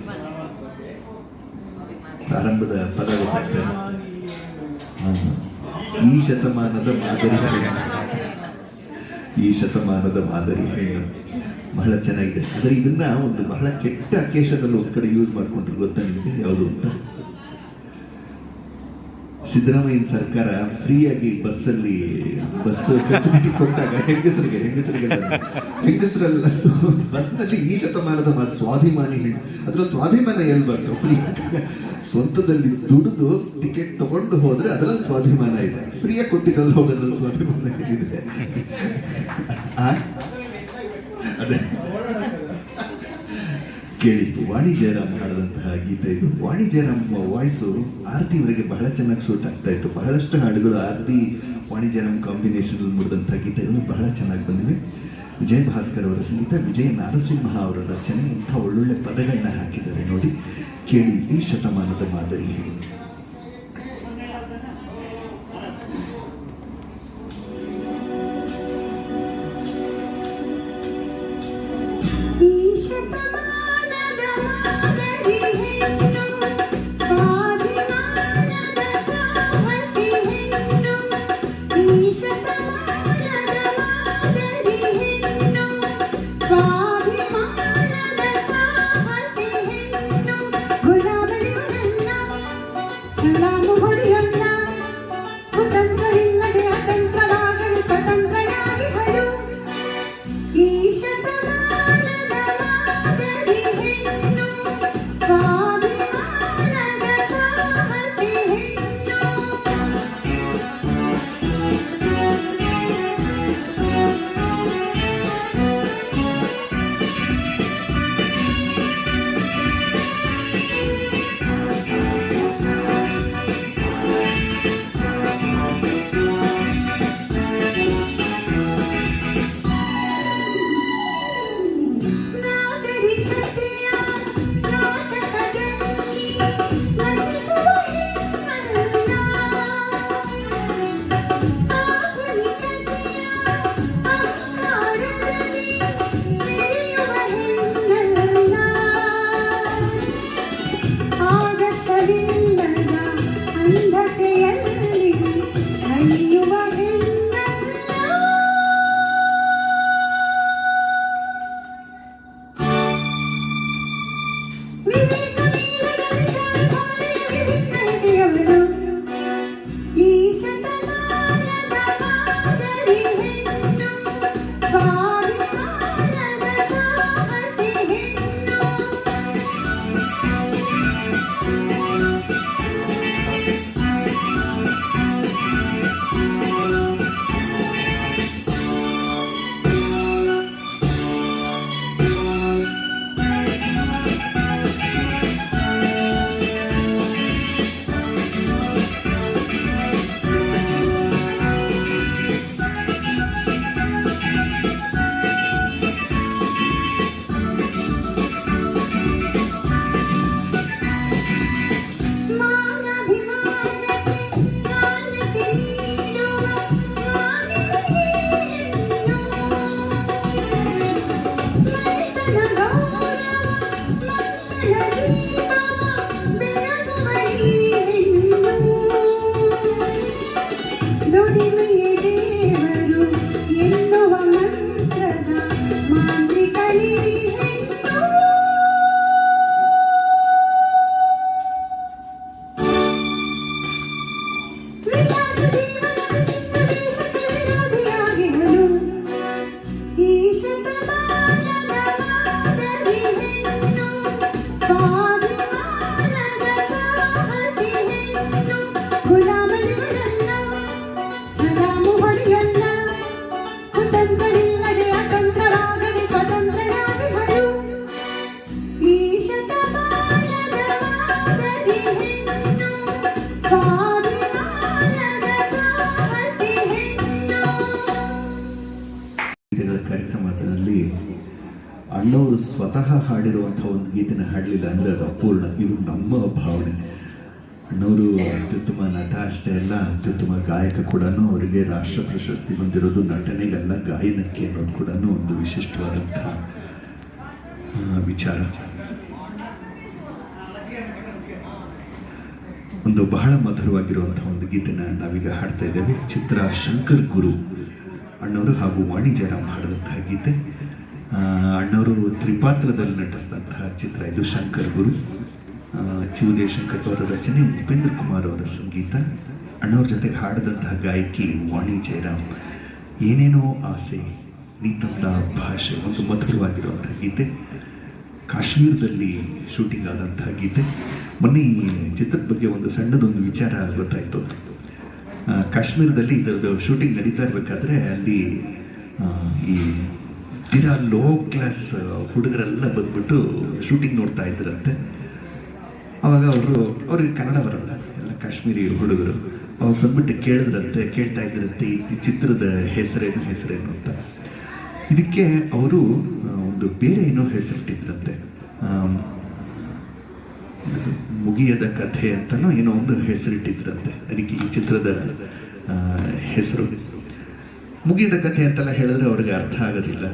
ಪ್ರಾರಂಭದ ಪದ ಗೊತ್ತಾಗ್ತದೆ. ಈ ಶತಮಾನದ ಮಾದರಿ ಹೆಣ್ಣು, ಈ ಶತಮಾನದ ಮಾದರಿ ಹೆಣ್ಣು ಬಹಳ ಚೆನ್ನಾಗಿದೆ. ಆದರೆ ಇದನ್ನ ಒಂದು ಬಹಳ ಕೆಟ್ಟ ಅಕೇಶನಲ್ಲಿ ಒಂದು ಕಡೆ ಯೂಸ್ ಮಾಡ್ಕೊಂಡ್ರು. ಗೊತ್ತಾ ನಿಮಗೆ ಯಾವುದು ಅಂತ? ಸಿದ್ದರಾಮಯ್ಯನ ಸರ್ಕಾರ ಫ್ರೀಯಾಗಿ ಬಸ್ಸಲ್ಲಿ ಬಸ್ ಫೆಸಿಲಿಟಿ ಕೊಟ್ಟಾಗ ಹೆಂಗಸರಲ್ಲ ಬಸ್ನಲ್ಲಿ ಈ ಶತಮಾನದ ಮಾತು ಸ್ವಾಭಿಮಾನಿ ಹೆಣ್ಣು. ಅದ್ರಲ್ಲಿ ಸ್ವಾಭಿಮಾನ ಎಲ್ಲಿ ಬರ್ತು? ಫ್ರೀ ಸ್ವಂತದಲ್ಲಿ ದುಡಿದು ಟಿಕೆಟ್ ತಗೊಂಡು ಹೋದ್ರೆ ಅದರಲ್ಲಿ ಸ್ವಾಭಿಮಾನ ಇದೆ. ಫ್ರೀಯಾಗಿ ಕೊಟ್ಟಿದ್ರಲ್ಲಿ ಹೋಗೋದ್ರಲ್ಲಿ ಸ್ವಾಭಿಮಾನ ಇದೆ. ಅದೇ ಕೇಳಿ, ವಾಣಿ ಜಯರಾಮ್ ಹಾಡಿದಂತಹ ಗೀತೆ ಇದು. ವಾಣಿ ಜಯರಾಮ್ ವಾಯ್ಸು ಆರತಿ ಅವರಿಗೆ ಬಹಳ ಚೆನ್ನಾಗಿ ಸೂಟ್ ಆಗ್ತಾ ಇತ್ತು. ಬಹಳಷ್ಟು ಹಾಡುಗಳು ಆರತಿ ವಾಣಿ ಜಯರಾಮ್ ಕಾಂಬಿನೇಷನ್ ಮೂಡಿದಂತಹ ಗೀತೆಗಳು ಬಹಳ ಚೆನ್ನಾಗಿ ಬಂದಿವೆ. ವಿಜಯ ಭಾಸ್ಕರ್ ಅವರ ಸಂಗೀತ, ವಿಜಯ ನಾರಸಿಂಹ ಅವರ ರಚನೆ. ಇಂಥ ಒಳ್ಳೊಳ್ಳೆ ಪದಗಳನ್ನ ಹಾಕಿದ್ದಾರೆ ನೋಡಿ. ಕೇಳಿ, ಈ ಶತಮಾನದ ಮಾದರಿ. ಅಣ್ಣವರು ಸ್ವತಃ ಹಾಡಿರುವಂಥ ಒಂದು ಗೀತೆನ ಹಾಡಲಿಲ್ಲ ಅಂದರೆ ಅದು ಅಪೂರ್ಣ. ಇದು ನಮ್ಮ ಭಾವನೆ. ಅಣ್ಣವರು ಅತ್ಯುತ್ತಮ ನಟ ಅಷ್ಟೇ ಅಲ್ಲ, ಅತ್ಯುತ್ತಮ ಗಾಯಕ ಕೂಡ. ಅವರಿಗೆ ರಾಷ್ಟ್ರ ಪ್ರಶಸ್ತಿ ಬಂದಿರೋದು ನಟನೆಗಲ್ಲ, ಗಾಯನಕ್ಕೆ ಅನ್ನೋದು ಕೂಡ ಒಂದು ವಿಶಿಷ್ಟವಾದಂತಹ ವಿಚಾರ. ಒಂದು ಬಹಳ ಮಧುರವಾಗಿರುವಂತಹ ಒಂದು ಗೀತೆನ ನಾವೀಗ ಹಾಡ್ತಾ ಇದ್ದೇವೆ. ಚಿತ್ರ ಶಂಕರ್ ಗುರು ಅಣ್ಣವರು ಹಾಗೂ ವಾಣಿ ಜಯರಾಮ್ ಹಾಡಿದಂತಹ ಗೀತೆ. ಅಣ್ಣವರು ತ್ರಿಪಾತ್ರದಲ್ಲಿ ನಟಿಸಿದಂತಹ ಚಿತ್ರ ಇದು ಶಂಕರ್ ಗುರು. ಚಿ ಉದಯಶಂಕರ್ ಅವರ ರಚನೆ, ಉಪೇಂದ್ರ ಕುಮಾರ್ ಅವರ ಸಂಗೀತ. ಅಣ್ಣವ್ರ ಜೊತೆಗೆ ಹಾಡಿದಂತಹ ಗಾಯಕಿ ವಾಣಿ ಜಯರಾಮ್. ಏನೇನೋ ಆಸೆ ನೀ ತಂದ ಭಾಷೆ, ಒಂದು ಮಧುರವಾಗಿರುವಂತಹ ಗೀತೆ. ಕಾಶ್ಮೀರದಲ್ಲಿ ಶೂಟಿಂಗ್ ಆದಂತಹ ಗೀತೆ. ಮೊನ್ನೆ ಈ ಚಿತ್ರದ ಬಗ್ಗೆ ಒಂದು ಸಣ್ಣದೊಂದು ವಿಚಾರ ಗೊತ್ತಾಯಿತು. ಕಾಶ್ಮೀರದಲ್ಲಿ ಇದರದ್ದು ಶೂಟಿಂಗ್ ನಡೀತಾ ಇರಬೇಕಾದ್ರೆ ಅಲ್ಲಿ ಈ ತೀರಾ ಲೋ ಕ್ಲಾಸ್ ಹುಡುಗರೆಲ್ಲ ಬಂದ್ಬಿಟ್ಟು ಶೂಟಿಂಗ್ ನೋಡ್ತಾ ಇದ್ರಂತೆ. ಅವಾಗ ಅವ್ರಿಗೆ ಕನ್ನಡ ಬರಲ್ಲ, ಎಲ್ಲ ಕಾಶ್ಮೀರಿ ಹುಡುಗರು. ಅವಾಗ ಬಂದ್ಬಿಟ್ಟು ಕೇಳ್ತಾ ಇದ್ರಂತೆ ಈ ಚಿತ್ರದ ಹೆಸರೇನು ಅಂತ. ಇದಕ್ಕೆ ಅವರು ಒಂದು ಬೇರೆ ಏನೋ ಹೆಸರಿಟ್ಟಿದ್ರಂತೆ. ಮುಗಿಯದ ಕಥೆ ಅಂತನೋ ಏನೋ ಒಂದು ಹೆಸರಿಟ್ಟಿದ್ರಂತೆ. ಅದಕ್ಕೆ ಈ ಚಿತ್ರದ ಹೆಸರು ಮುಗಿಯದ ಕಥೆ ಅಂತೆಲ್ಲ ಹೇಳಿದ್ರೆ ಅವ್ರಿಗೆ ಅರ್ಥ ಆಗೋದಿಲ್ಲ.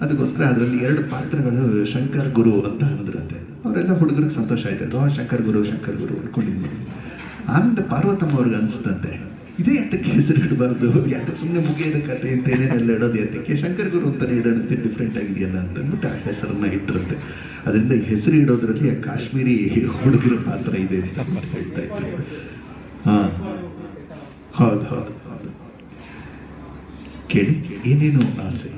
ಅದಕ್ಕೋಸ್ಕರ ಅದರಲ್ಲಿ 2 ಪಾತ್ರಗಳು ಶಂಕರ್ ಗುರು ಅಂತ ಅಂದ್ರಂತೆ. ಅವರೆಲ್ಲ ಹುಡುಗರಿಗೆ ಸಂತೋಷ ಆಯ್ತು. ಶಂಕರ್ ಗುರು ಅನ್ಕೊಂಡಿದ್ದು. ಆನಂದ ಪಾರ್ವತಮ್ಮ ಅವ್ರಿಗೆ ಅನಿಸ್ತಂತೆ, ಇದೇ ಯಾತಕ್ಕೆ ಹೆಸರು ಇಡಬಾರ್ದು, ಯಾಕೆ ಸುಮ್ಮನೆ ಮುಗಿಯದ ಕಥೆ ಅಂತ ಏನೇನೆಲ್ಲ ಇಡೋದು, ಯಾತಕ್ಕೆ ಶಂಕರ್ ಗುರು ಅಂತಾನೆ ಇಡೋಣಂತೆ, ಡಿಫ್ರೆಂಟ್ ಆಗಿದೆಯಲ್ಲ ಅಂತ ಅಂದ್ಬಿಟ್ಟು ಆ ಹೆಸರನ್ನ ಇಟ್ಟಿರುತ್ತೆ. ಅದರಿಂದ ಈ ಹೆಸರು ಇಡೋದ್ರಲ್ಲಿ ಆ ಕಾಶ್ಮೀರಿ ಹುಡುಗರ ಪಾತ್ರ ಇದೆ ಅಂತ ಹೇಳ್ತಾ ಇದ್ರು. ಹೌದು ಕೇಳಿ, ಏನೇನೋ ಆಸೆ.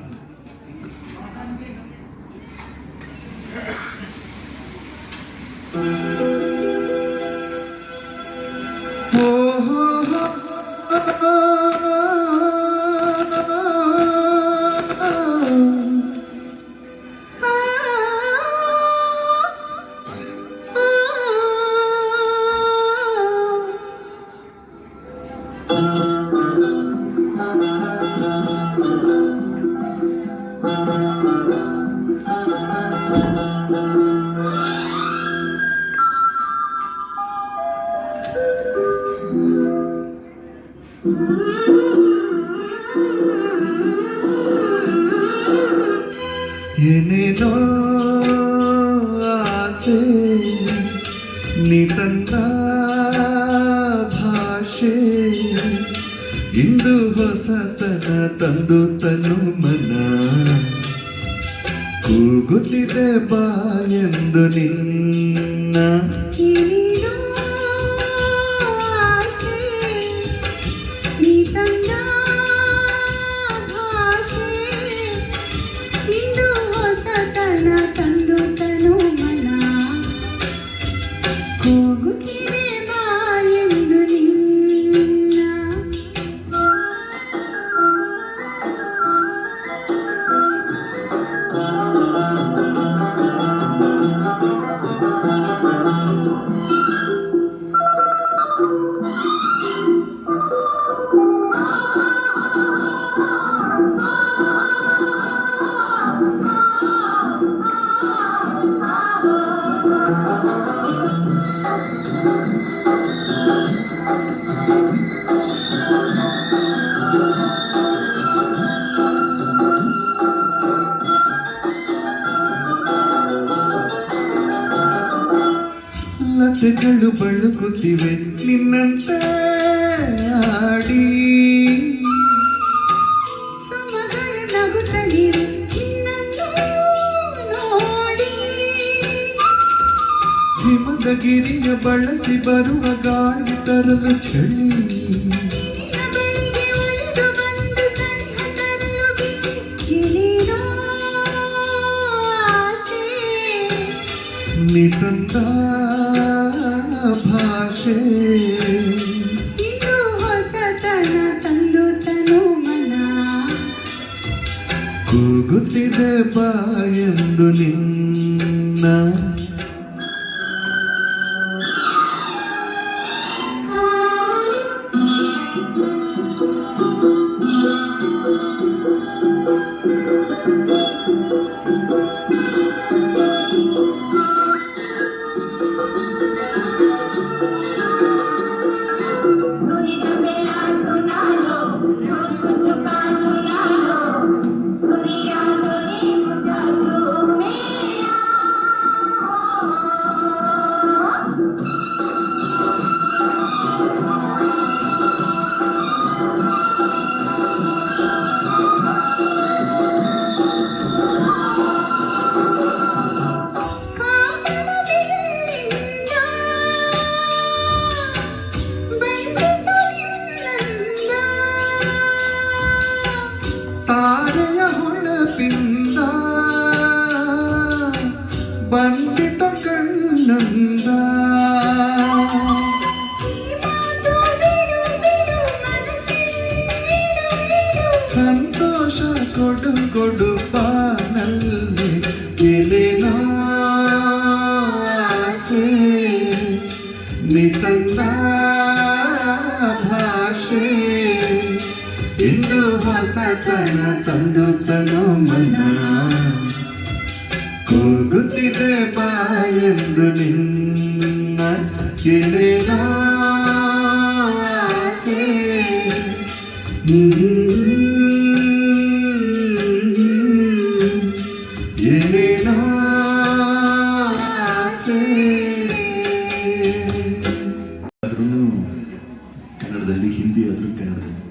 ಏನೇನೋ ಆಸೆ ನೀ ತಂದ ಭಾಷೆ, ಇಂದು ಹೊಸತನ ತಂದು ತನು ಮನ, ಕೂಗುತ್ತಿದೆ ಬಾ ಎಂದು ನಿನ್ನ. ಲತೆಗಳು ಬಳುಕುತ್ತಿವೆ ನಿನ್ನಂತೆ ಆಡಿ, ಸಮಗಳ ನಗುತ್ತಲಿವೆ ನಿನ್ನನ್ನು ನೋಡಿ, ಹಿಮದ ಗಿರಿಯ ಬಳಸಿ ಬರುವ ಗಾಳಿ ತರಲು ಚಳಿ, ಬಳಿಗೆ ಒಲಿದು ಬಂದು ಸನಿಹ ತರಲು ಬಿಸಿ. ಏನೇನೋ ಆಸೆ ನೀ ತಂದ ಭಾಷೆ, ಇಂದು ಹೊಸತನ ತಂದು ತನು ಮನ, ಕೂಗುತ್ತಿದೆ ಬಾ ಎಂದು ನಿನ್ನ. ತಾರೆಯ ಹೊಳಪಿಂದ ಬಂದಿತ ಕಣ್ಣಂದ ಸಂತೋಷ ಕೊಡು ಕೊಡು ಬಾನಲ್ಲಿ ಎಲೆನೋ ಆಸೆ ನಿತಂದ ಭಾಷೆ ಇಂದು ಹೊಸತನ ತಂದು ತನು ಮನ ಕೂಗುತ್ತಿದೆ ಬಾಯೆಂದು ನಿನ್ನ ಎಲೆನೋ ಆಸೆ ಏನೇನೋ ಆಸೆ ಆದ್ರೂ ಕನ್ನಡದಲ್ಲಿ, ಹಿಂದಿ ಆದ್ರೂ ಕನ್ನಡದಲ್ಲಿ.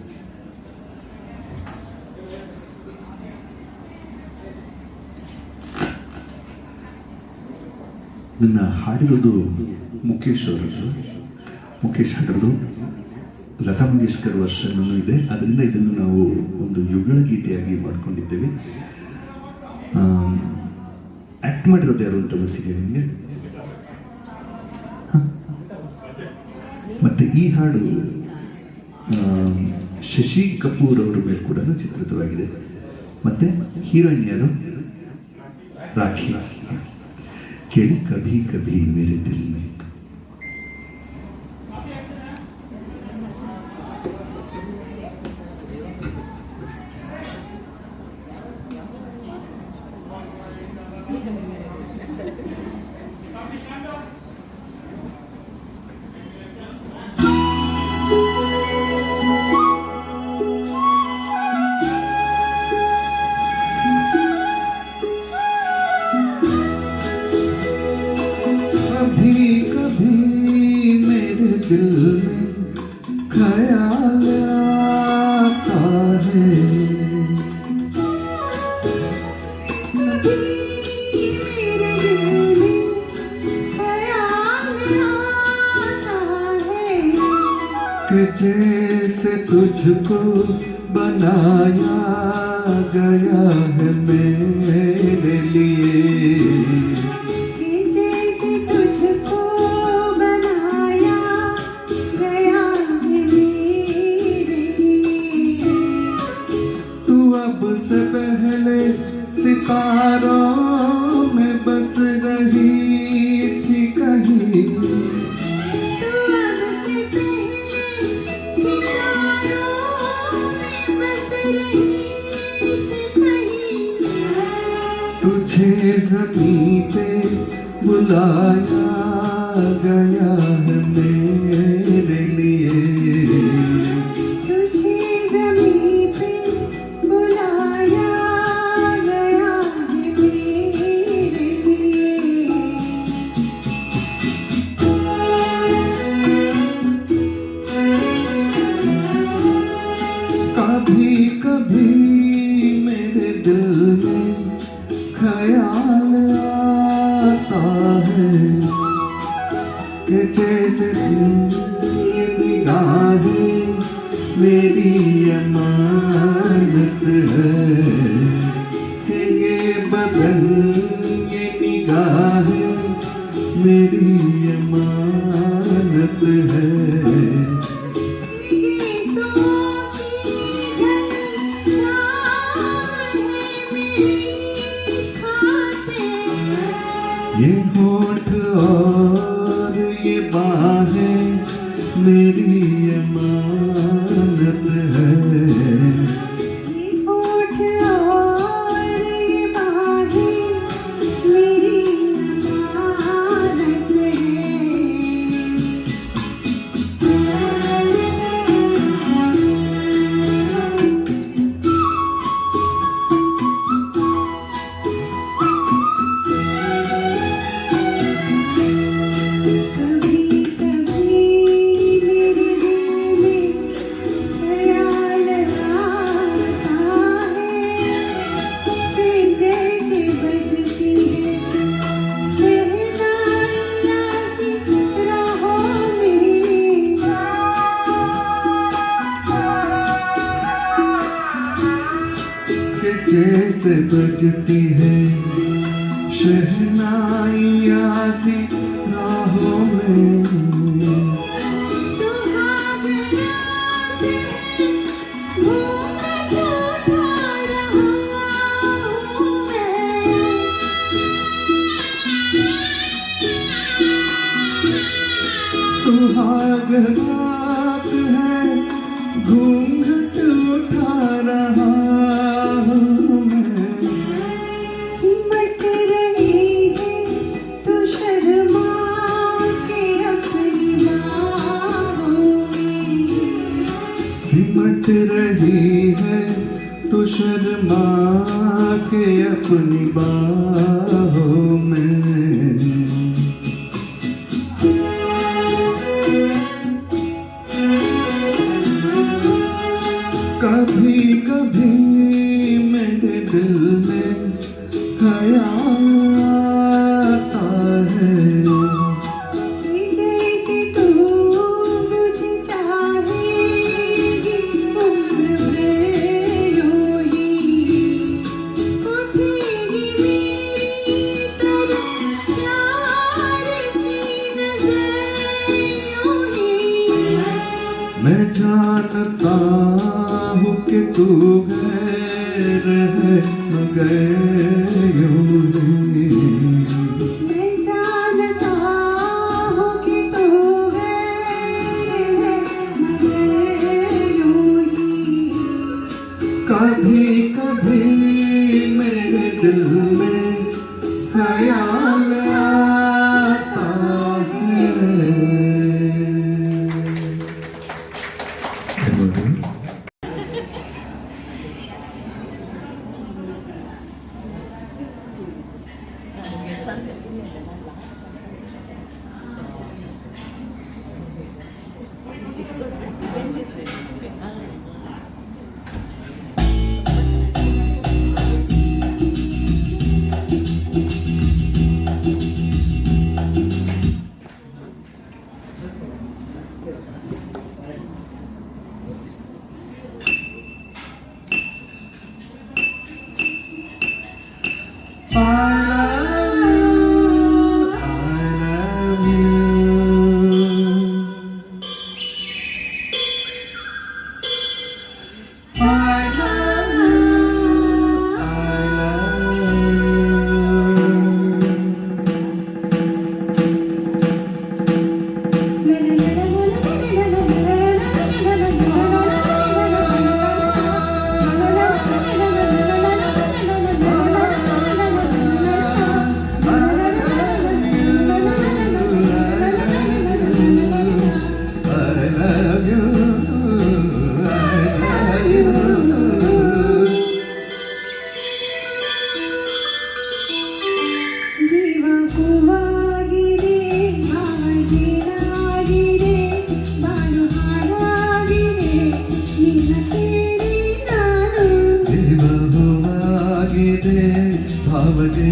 ನನ್ನ ಹಾಡಿರೋದು ಮುಖೇಶ್ ಅವರದ್ದು. ಮುಖೇಶ್ ಹಾಡಿರೋದು ಲತಾ ಮಂಗೇಶ್ಕರ್ ವರ್ಷನ್ ಇದೆ. ಅದರಿಂದ ಇದನ್ನು ನಾವು ಒಂದು ಯುಗಳ ಗೀತೆಯಾಗಿ ಮಾಡ್ಕೊಂಡಿದ್ದೇವೆ. ಆಕ್ಟ್ ಮಾಡಿರೋದು ಯಾರು ಅಂತ ಗೊತ್ತಿದೆ ನಿಮಗೆ? ಮತ್ತೆ ಈ ಹಾಡು ಶಶಿ ಕಪೂರ್ ಅವರ ಮೇಲೆ ಕೂಡ ಚಿತ್ರಿತವಾಗಿದೆ. ಮತ್ತೆ ಹೀರೋಯಿನ್ ಯಾರು? ರಾಖಿ. ಕೇಳಿ ಕಭಿ ಕಭಿ ಮೇರೆ ದಿಲ್ ಮೇ. कभी कभी मेरे दिल में ख्याल आता है, मेरे दिल में ख्याल आता है कि जैसे तुझको बनाया गया है मेरे लिए, जैसे तुझको बनाया गया है मेरे लिए। तू अब से पहले सितारों में बस रही थी कहीं, तू अब से पहले सितारों में बस रही थी कहीं। तुझे ज़मीं पे बुलाया गया है मेरे लिए, तुझे ज़मीं पे बुलाया गया है मेरे लिए। कभी कभी मेरे दिल में ख्याल आता है कि जैसे ये निगाहें मेरी अमानत है, कि ये बदन ये निगाहें मेरी अमानत है। ये सोती घनी छाँव है मेरी खातिर। ये होठ और ये बाहें मेरी अमानत है, ये होठ और ये बाहें मेरी अमानत है। जैसे बजती है शहनाइयाँ सी राहों में। सुहाग रात है घूंघट उठा रहा हूँ मैं। सुहाग रात है घूंघट उठा रहा हूँ मैं। सिमट रही है तो शर्मा के अपनी बाहों में। सिमट रही है तो शर्मा के अपनी बाहों में। कभी कभी मेरे दिल में ख्याल आता है कि जैसे तू मुझे चाहेगी उम्र भर यूं ही। उठेगी मेरी तरफ प्यार की नजर यूं ही। मैं जानता हूँ कि तू गैर है मगर यूं ही। मैं जानता हूँ कि तू है मगर यूं ही। कभी कभी मेरे दिल में ख्याल आता है।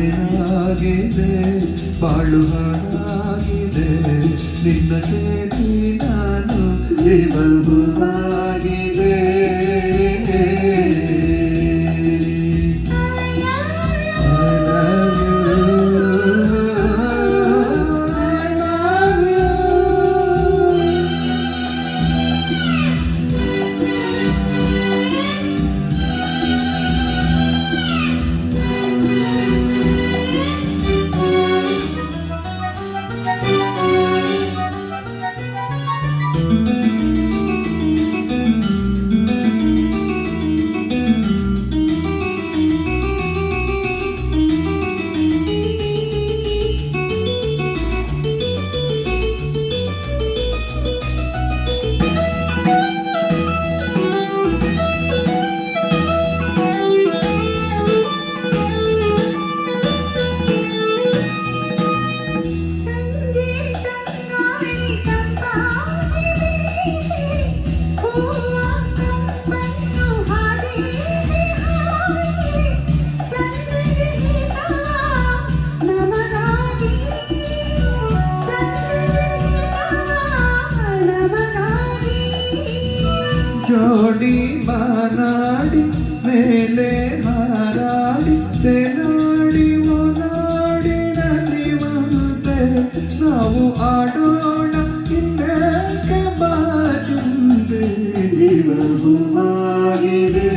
ಭಾವಜೇನಾಗಿದೆ ಬಾಳು ಹಾಡಾಗಿದೆ ನಿನ್ನ ಸೇರಿ ನಾನು ದೇವಭೂವಾಗಿದೆ ಜೋಡಿ ಮಾನಾಡಿ ಮೇಲೆ ಹಾರಾಡಿ ತೇಲಾಡಿ ಓಲಾಡಿ ನಲಿವಂತೆ ನಾವು ಆಡೋಣ ಇನ್ನೇಕೆ ಬಾಚುಂದೆ ಜೀವ ಹೂವಾಗಿದೆ.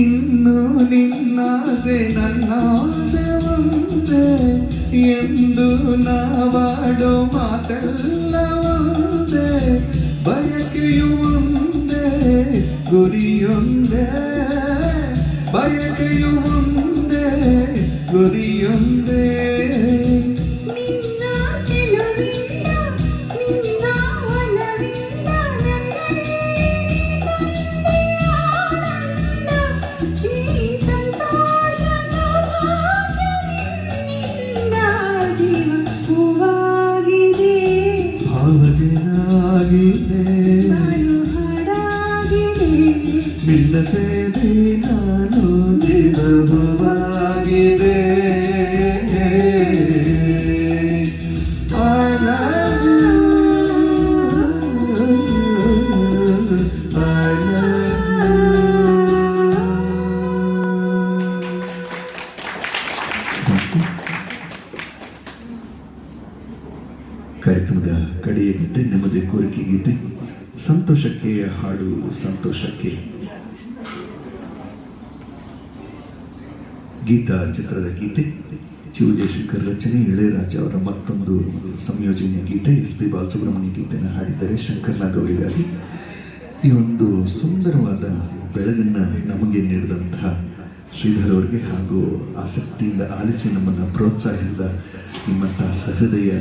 ಇನ್ನು ನಿನ್ನಾಸೆ ನನ್ನಾಸೆ ಒಂದೇ ಎಂದು ನಾವಾಡೋ ಮಾತೆಲ್ಲ ಒಂದೇ ಬಯಕೆಯು ಒಂದೇ ಗುರಿಯೊಂದೇ ಬಯಕೆಯು ಒಂದೇ ಗುರಿಯೊಂದೇ. ನಿನ್ನ ಚೆಲುವಿಂದ ನಿನ್ನ ಒಲವಿಂದ ನನ್ನಲ್ಲಿ ಆನಂದ ಈ ಸಂತೋಷ ಸೌಭಾಗ್ಯದಿಂದ ಜೀವ ಹೂವಾಗಿದೆ ಭಾವಜನಾಗಿದೆ ನಾನು ಹಾಡಾಗಿದೆ ನಿನ್ನ ಸೇದೆ ನಾನು ಜೀವವಾಗಿದೆ. ಕಾರ್ಯಕ್ರಮದ ಕಡೆಯ ಗೀತೆ ನಮ್ಮದೇ ಕೋರಿಕೆ ಗೀತೆ ಸಂತೋಷಕ್ಕೆ ಹಾಡು ಸಂತೋಷಕ್ಕೆ. ಗೀತಾ ಚಿತ್ರದ ಗೀತೆ ಚಿ ಜಯಶಂಕರ್ ರಚನೆ, ಇಳೆಯರಾಜ ಅವರ ಮತ್ತೊಂದು ಸಂಯೋಜನೆಯ ಗೀತೆ. ಎಸ್ ಪಿ ಬಾಲಸುಬ್ರಹ್ಮಣ್ಯ ಗೀತೆಯನ್ನು ಹಾಡಿದ್ದಾರೆ ಶಂಕರ್ ನಾಗ್ ಅವರಿಗಾಗಿ. ಈ ಒಂದು ಸುಂದರವಾದ ಬೆಳಗನ್ನು ನಮಗೆ ನೀಡಿದಂತಹ ಶ್ರೀಧರ್ ಅವರಿಗೆ ಹಾಗೂ ಆಸಕ್ತಿಯಿಂದ ಆಲಿಸಿ ನಮ್ಮನ್ನು ಪ್ರೋತ್ಸಾಹಿಸಿದ ನಿಮ್ಮಂತಹ ಸಹೃದಯ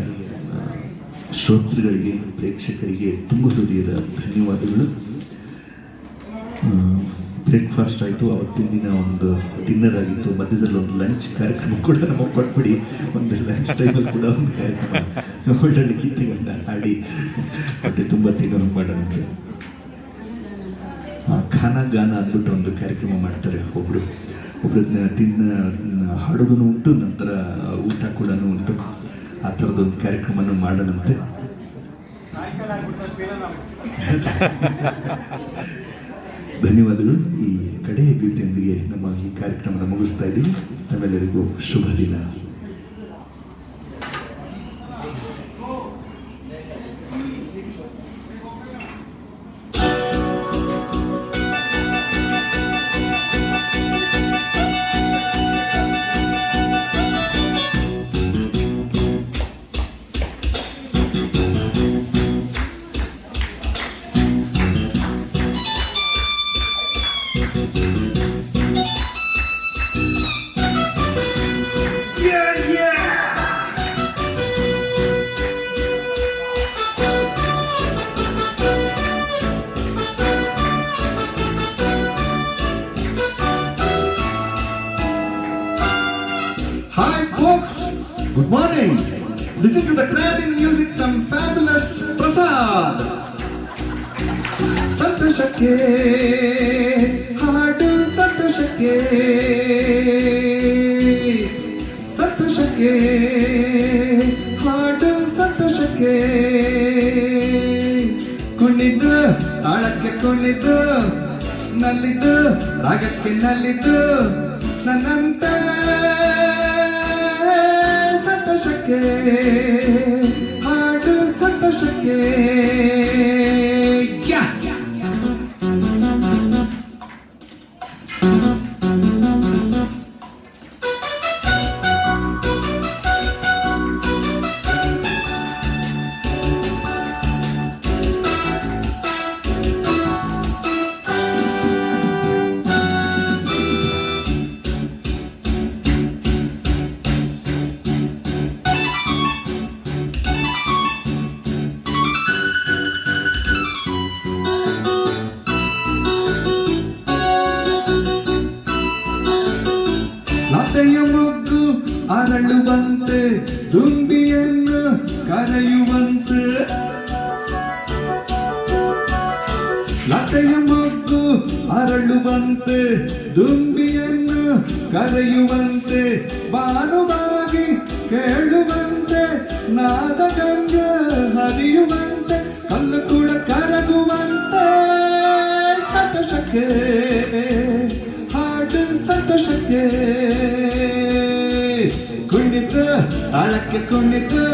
ಶ್ರೋತೃಗಳಿಗೆ ಪ್ರೇಕ್ಷಕರಿಗೆ ತುಂಬ ಹೃದಯದ ಧನ್ಯವಾದಗಳು. ಬ್ರೇಕ್ಫಾಸ್ಟ್ ಆಯಿತು, ಅವತ್ತಿನ ದಿನ ಒಂದು ಡಿನ್ನರ್ ಆಗಿತ್ತು, ಮಧ್ಯದಲ್ಲಿ ಒಂದು ಲಂಚ್ ಕಾರ್ಯಕ್ರಮ ಕೂಡ ನಮಗೆ ಕೊಟ್ಬಿಡಿ. ಒಂದು ಲಂಚ್ ಟೈಮಲ್ಲಿ ಕೂಡ ಒಂದು ಕಾರ್ಯಕ್ರಮ ಒಳ್ಳೊಳ್ಳೆ ಗೀತೆಗಳನ್ನ ಹಾಡಿ ಮತ್ತೆ ತುಂಬ ತಿನ್ನೋದು ಮಾಡೋಣಂತೆ. ಖಾನಾ ಗಾನ ಅಂದ್ಬಿಟ್ಟು ಒಂದು ಕಾರ್ಯಕ್ರಮ ಮಾಡ್ತಾರೆ. ಒಬ್ರು ಹಾಡೋದೂ ಉಂಟು, ನಂತರ ಊಟ ಕೂಡ ಉಂಟು. ಆ ಥರದೊಂದು ಕಾರ್ಯಕ್ರಮನ ಮಾಡೋಣಂತೆ. ಧನ್ಯವಾದಗಳು. ಈ ಕಡೆಯ ಗೀತೆಯೊಂದಿಗೆ ನಮ್ಮ ಈ ಕಾರ್ಯಕ್ರಮನ ಮುಗಿಸ್ತಾ ಇದ್ದೀವಿ. ತಮ್ಮೆಲ್ಲರಿಗೂ ಶುಭ ದಿನ. Good morning. Listen to the clapping music from fabulous Prasad. ಸಂತೋಷಕ್ಕೆ ಹಾಡು ಸಂತೋಷಕ್ಕೆ ಸಂತೋಷಕ್ಕೆ ಹಾಡು ಸಂತೋಷಕ್ಕೆ ಕುಣಿದು ತಾಳಕ್ಕೆ ಕುಣಿದು ನಲ್ಲಿದ್ದು ರಾಗಕ್ಕೆ ನಲ್ಲಿದ್ದು ನನ್ನಂತ ಸಂತೋಷಕ್ಕೆ ಹಾಡು ಸಂತೋಷಕ್ಕೆ. ಅರಳುವಂತೆ ದುಂಬಿಯನ್ನು ಕರೆಯುವಂತೆ ಲತೆಯ ಮೊಗ್ಗು ಅರಳುವಂತೆ ದುಂಬಿಯನ್ನು ಕರೆಯುವಂತೆ ಬಾನುವಾಗಿ ಕೇಳುವಂತೆ ನಾದಗಂಗೆ ಹರಿಯುವಂತೆ ಕಲ್ಲು ಕೂಡ ಕರಗುವಂತೆ ಸಂತೋಷಕ್ಕೆ ಹಾಡು ಸಂತೋಷಕ್ಕೆ ಕುಣಿತು ತಾಳಕ್ಕೆ ಕುಣಿತು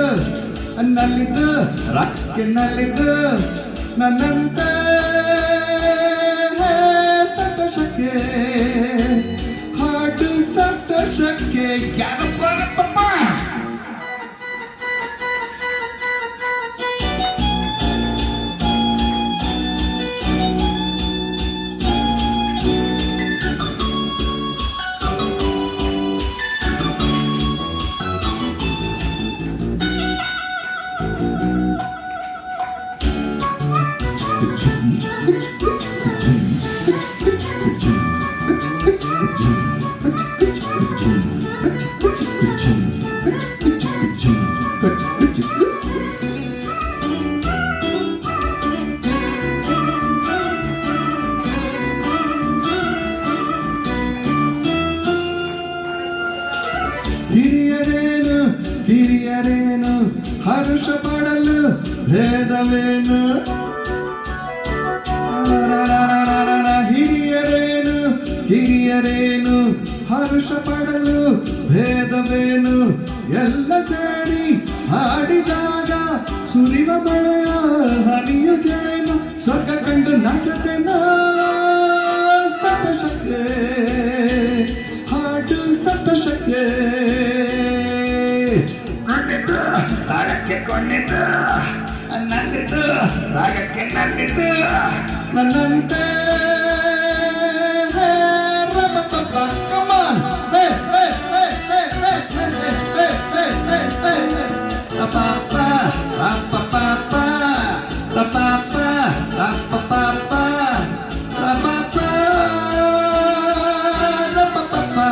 ನಲ್ಲಿದ್ದು ರಾಕ್ಕೆ ನಲ್ಲಿದ್ದು ನನ್ನಂತೆ ಸಂತೋಷಕ್ಕೆ ಹಾಡು ಸಂತೋಷಕ್ಕೆ ಯಾರಪ್ಪ ಹಿರಿಯರೇನು ಕಿರಿಯರೇನು ಹರುಷ ಪಡಲು ಭೇದವೇನು ಹಿರಿಯರೇನು ಕಿರಿಯರೇನು ಹರುಷ ಪಡಲು ಭೇದವೇನು ಎಲ್ಲ ಸೇರಿ ಹಾಡಿದಾಗ ಸುರಿವ ಮಳೆಯ ಹನಿಯು ಜೇನು ಸ್ವರ್ಗ ಕಂಡು ನಾಚತೆನೋ ಸಂತೋಷಕ್ಕೆ ಹಾಡು ಸಂತೋಷಕ್ಕೆ ಕೊಂಡಿದ್ದು ತಾಳಕ್ಕೆ ಕೊಂಡಿದ್ದು ನಲ್ಲಿದ್ದು ರಾಗಕ್ಕೆ ನಲ್ಲಿದ್ದು ನನ್ನಂತೆ Come on! Hey, hey, hey, hey, hey, hey, hey, hey, hey, hey, hey. Pa-pa-pa, pa-pa-pa-pa, pa-pa-pa, pa-pa-pa-pa, pa-pa-pa, pa-pa-pa-pa,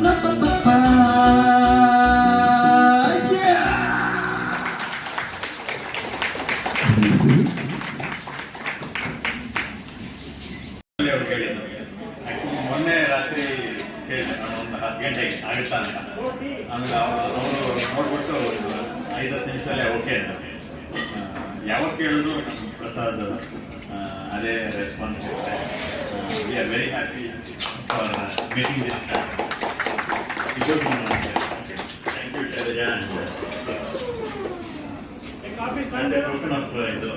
pa-pa-pa-pa. Yeah! ಅವ್ರು ಕೇಳಿದ್ರು ಆ್ಯಕ್ಚುಲಿ ಮೊನ್ನೆ ರಾತ್ರಿ ಕೇಳಿದೆ ನಾನು ಒಂದು 10 ಗಂಟೆಗೆ ಆಗುತ್ತಾ ಅಂತ. ಆಮೇಲೆ ಅವರು ನೋಡ್ಬಿಟ್ಟು ಒಂದು 5-10 ನಿಮಿಷದಲ್ಲೇ ಓಕೆ ಅಂತ. ಯಾವಾಗ ಕೇಳಿದ್ರು ನಮ್ಮ ಪ್ರಸಾದ್ ಅದೇ ರೆಸ್ಪಾನ್ಸ್ ಇರುತ್ತೆ. We are very happy for making this thank you Shailaja and token of ಇದು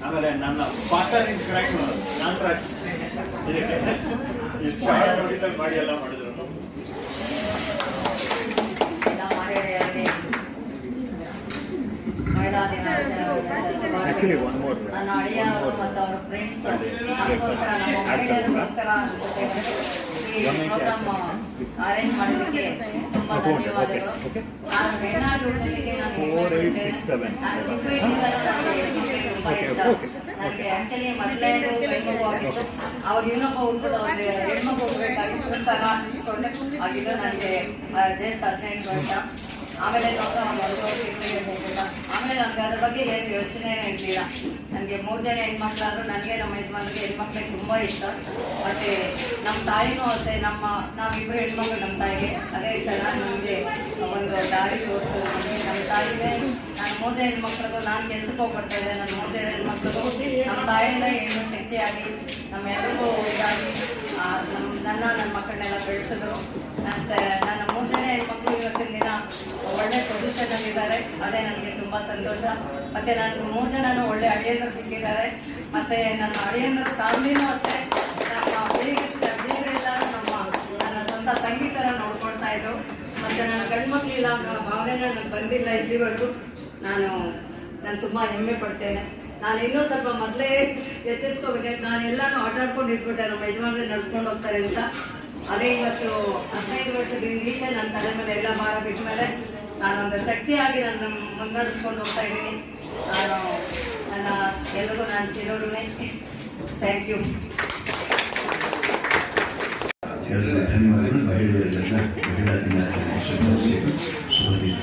ಆಮೇಲೆ ನನ್ನ ಪಾರ್ಟ್ನರ್ ಇನ್ ಕ್ರೈಮ್ ನಾಗರಾಜ್ ಇದಕ್ಕೆ ನೋಡಿದಾಗ ಮಾಡಿ ಎಲ್ಲ ಮಾಡಿದ್ರು. ನನ್ನ ಅಳಿಯ ಅವರು ಮತ್ತು ಅವರ ಫ್ರೆಂಡ್ಸ್ ನಮಗೋಸ್ಕರ ನಮ್ಮ ಮಹಿಳೆಯರಿಗೋಸ್ಕರ ಈ ಪ್ರೋಗ್ರಾಮ್ ಅರೇಂಜ್ ಮಾಡಿದ್ದಕ್ಕೆ ತುಂಬಾ ಧನ್ಯವಾದಗಳು. ನಾನು ಹೆಣ್ಣಾಗಿ ಹುಟ್ಟಿದ್ದಕ್ಕೆ ನಾನು ಚಿಕ್ಕ ವಯಸ್ಸಿಂದ ನನಗೆ ತುಂಬಾ ಇಷ್ಟ. ನನಗೆ ಆಕ್ಚುಲಿ ಮೊದಲೇದು ಗಂಡು ಆಗಿತ್ತು. ಅವಾಗ ಇನ್ನೊಬ್ಬ ಹುಡ್ಬಿಟ್ಟು ಅವ್ರಿಗೆ ಹೆಣ್ಮಗು ಹೋಗ್ಬೇಕಾಗಿತ್ತು ಸಲ ಇಟ್ಕೊಂಡೆ ಆಗಿದ್ದು ನನಗೆ ಜಸ್ಟ್ 18 ವರ್ಷ. ಆಮೇಲೆ ಆಮೇಲೆ ನನಗೆ ಅದ್ರ ಬಗ್ಗೆ ಏನು ಯೋಚನೆ ಇರಲಿಲ್ಲ. ನನಗೆ 3 ಜನ ಹೆಣ್ಮಕ್ಳಾದ್ರು ನನಗೆ ನಮ್ಮ ಯಜಮಾನಿಗೆ ಹೆಣ್ಮಕ್ಳಿಗೆ ತುಂಬ ಇಷ್ಟ. ಮತ್ತು ನಮ್ಮ ತಾಯಿನೂ ಅಷ್ಟೇ, ನಾವಿಬ್ಬರು ಹೆಣ್ಮಕ್ಳು ನಮ್ಮ ತಾಯಿಗೆ ಅದೇ ಚೆನ್ನಾಗಿ ನಮಗೆ ಒಂದು ದಾರಿ ತೋರಿಸೋದು. ನಮಗೆ ನಮ್ಮ ತಾಯಿನೇ ನಾನು 3 ಜನ ಹೆಣ್ಮಕ್ಳಿಗೂ ನಾನು ಕೆಲ್ಸಕ್ಕೆ ಹೋಗ್ಬಿಡ್ತಾ ಇದ್ದೆ. ನನ್ನ 3 ಜನ ಹೆಣ್ಮಕ್ಳಿಗೂ ನಮ್ಮ ತಾಯಿನ ಹೆಣ್ಣು ಶಕ್ತಿಯಾಗಿ ನಮ್ಮೆಲ್ಲರಿಗೂ ಇದಾಗಿ ನನ್ನ ಮಕ್ಕಳನ್ನೆಲ್ಲ ಬೆಳೆಸಿದ್ರು. ಮತ್ತು ನನ್ನ 3 ಜನ ಹೆಣ್ಮಕ್ಳು ಇವತ್ತಿನ ದಿನ ಒಳ್ಳೆ ಪೊಸಿಷನ್ನಲ್ಲಿದ್ದಾರೆ. ಅದೇ ನನಗೆ ತುಂಬ ಸಂತೋಷ. ಮತ್ತು ನನಗೆ 3 ಜನನೂ ಒಳ್ಳೆ ಅಳಿಯಂದರು ಸಿಕ್ಕಿದ್ದಾರೆ. ಮತ್ತು ನನ್ನ ಅಳಿಯಂದ್ರ ಫ್ಯಾಮಿಲಿನೂ ಅಷ್ಟೇ ನಮ್ಮ ಬೀಗರೆಲ್ಲರೂ ನನ್ನ ಸ್ವಂತ ತಂಗಿ ಥರ ನೋಡ್ಕೊಳ್ತಾ ಇದ್ರು. ಮತ್ತು ನನ್ನ ಗಂಡ್ಮಕ್ಳಿಲ್ಲ ಅನ್ನೋ ಭಾವನೆ ನನಗೆ ಬಂದಿಲ್ಲ ಇಲ್ಲಿವರೆಗೂ. ನಾನು ತುಂಬ ಹೆಮ್ಮೆ ಪಡ್ತೇನೆ. ನಾನು ಇನ್ನೂ ಸ್ವಲ್ಪ ಮೊದಲೇ ಎಚ್ಚರಿಸ್ಕೋಬೇಕಾಯ್ತು. ನಾನು ಎಲ್ಲಾನು ಆಟ ಆಡ್ಕೊಂಡು ಇದ್ಬಿಟ್ಟೆ ನಮ್ಮ ಯಜಮಾನ್ರೆ ನಡ್ಸ್ಕೊಂಡು ಹೋಗ್ತಾರೆ ಅಂತ. ಅದೇ ಇವತ್ತು 15 ವರ್ಷದ ಹಿಂದೀಚೆ ನನ್ನ ತಲೆ ಮೇಲೆ ಎಲ್ಲ ಭಾರ ಬಿಟ್ಟ ಮೇಲೆ ನಾನೊಂದು ಶಕ್ತಿಯಾಗಿ ನನ್ನ ಮುನ್ನಡೆಸ್ಕೊಂಡು ಹೋಗ್ತಾ ಇದ್ದೀನಿ. ಎಲ್ರಿಗೂ ನಾನು ಚಿರೋಡುನೆ. Thank you. ಎಲ್ಲರಿಗೂ ಧನ್ಯವಾದಗಳು. ಮಹಿಳೆಯರಿಗೆಲ್ಲ ಮಹಿಳಾ ದಿನಾಚರಣೆ ಶುಭಾಶಯಗಳು. ಶುಭ ದಿನ.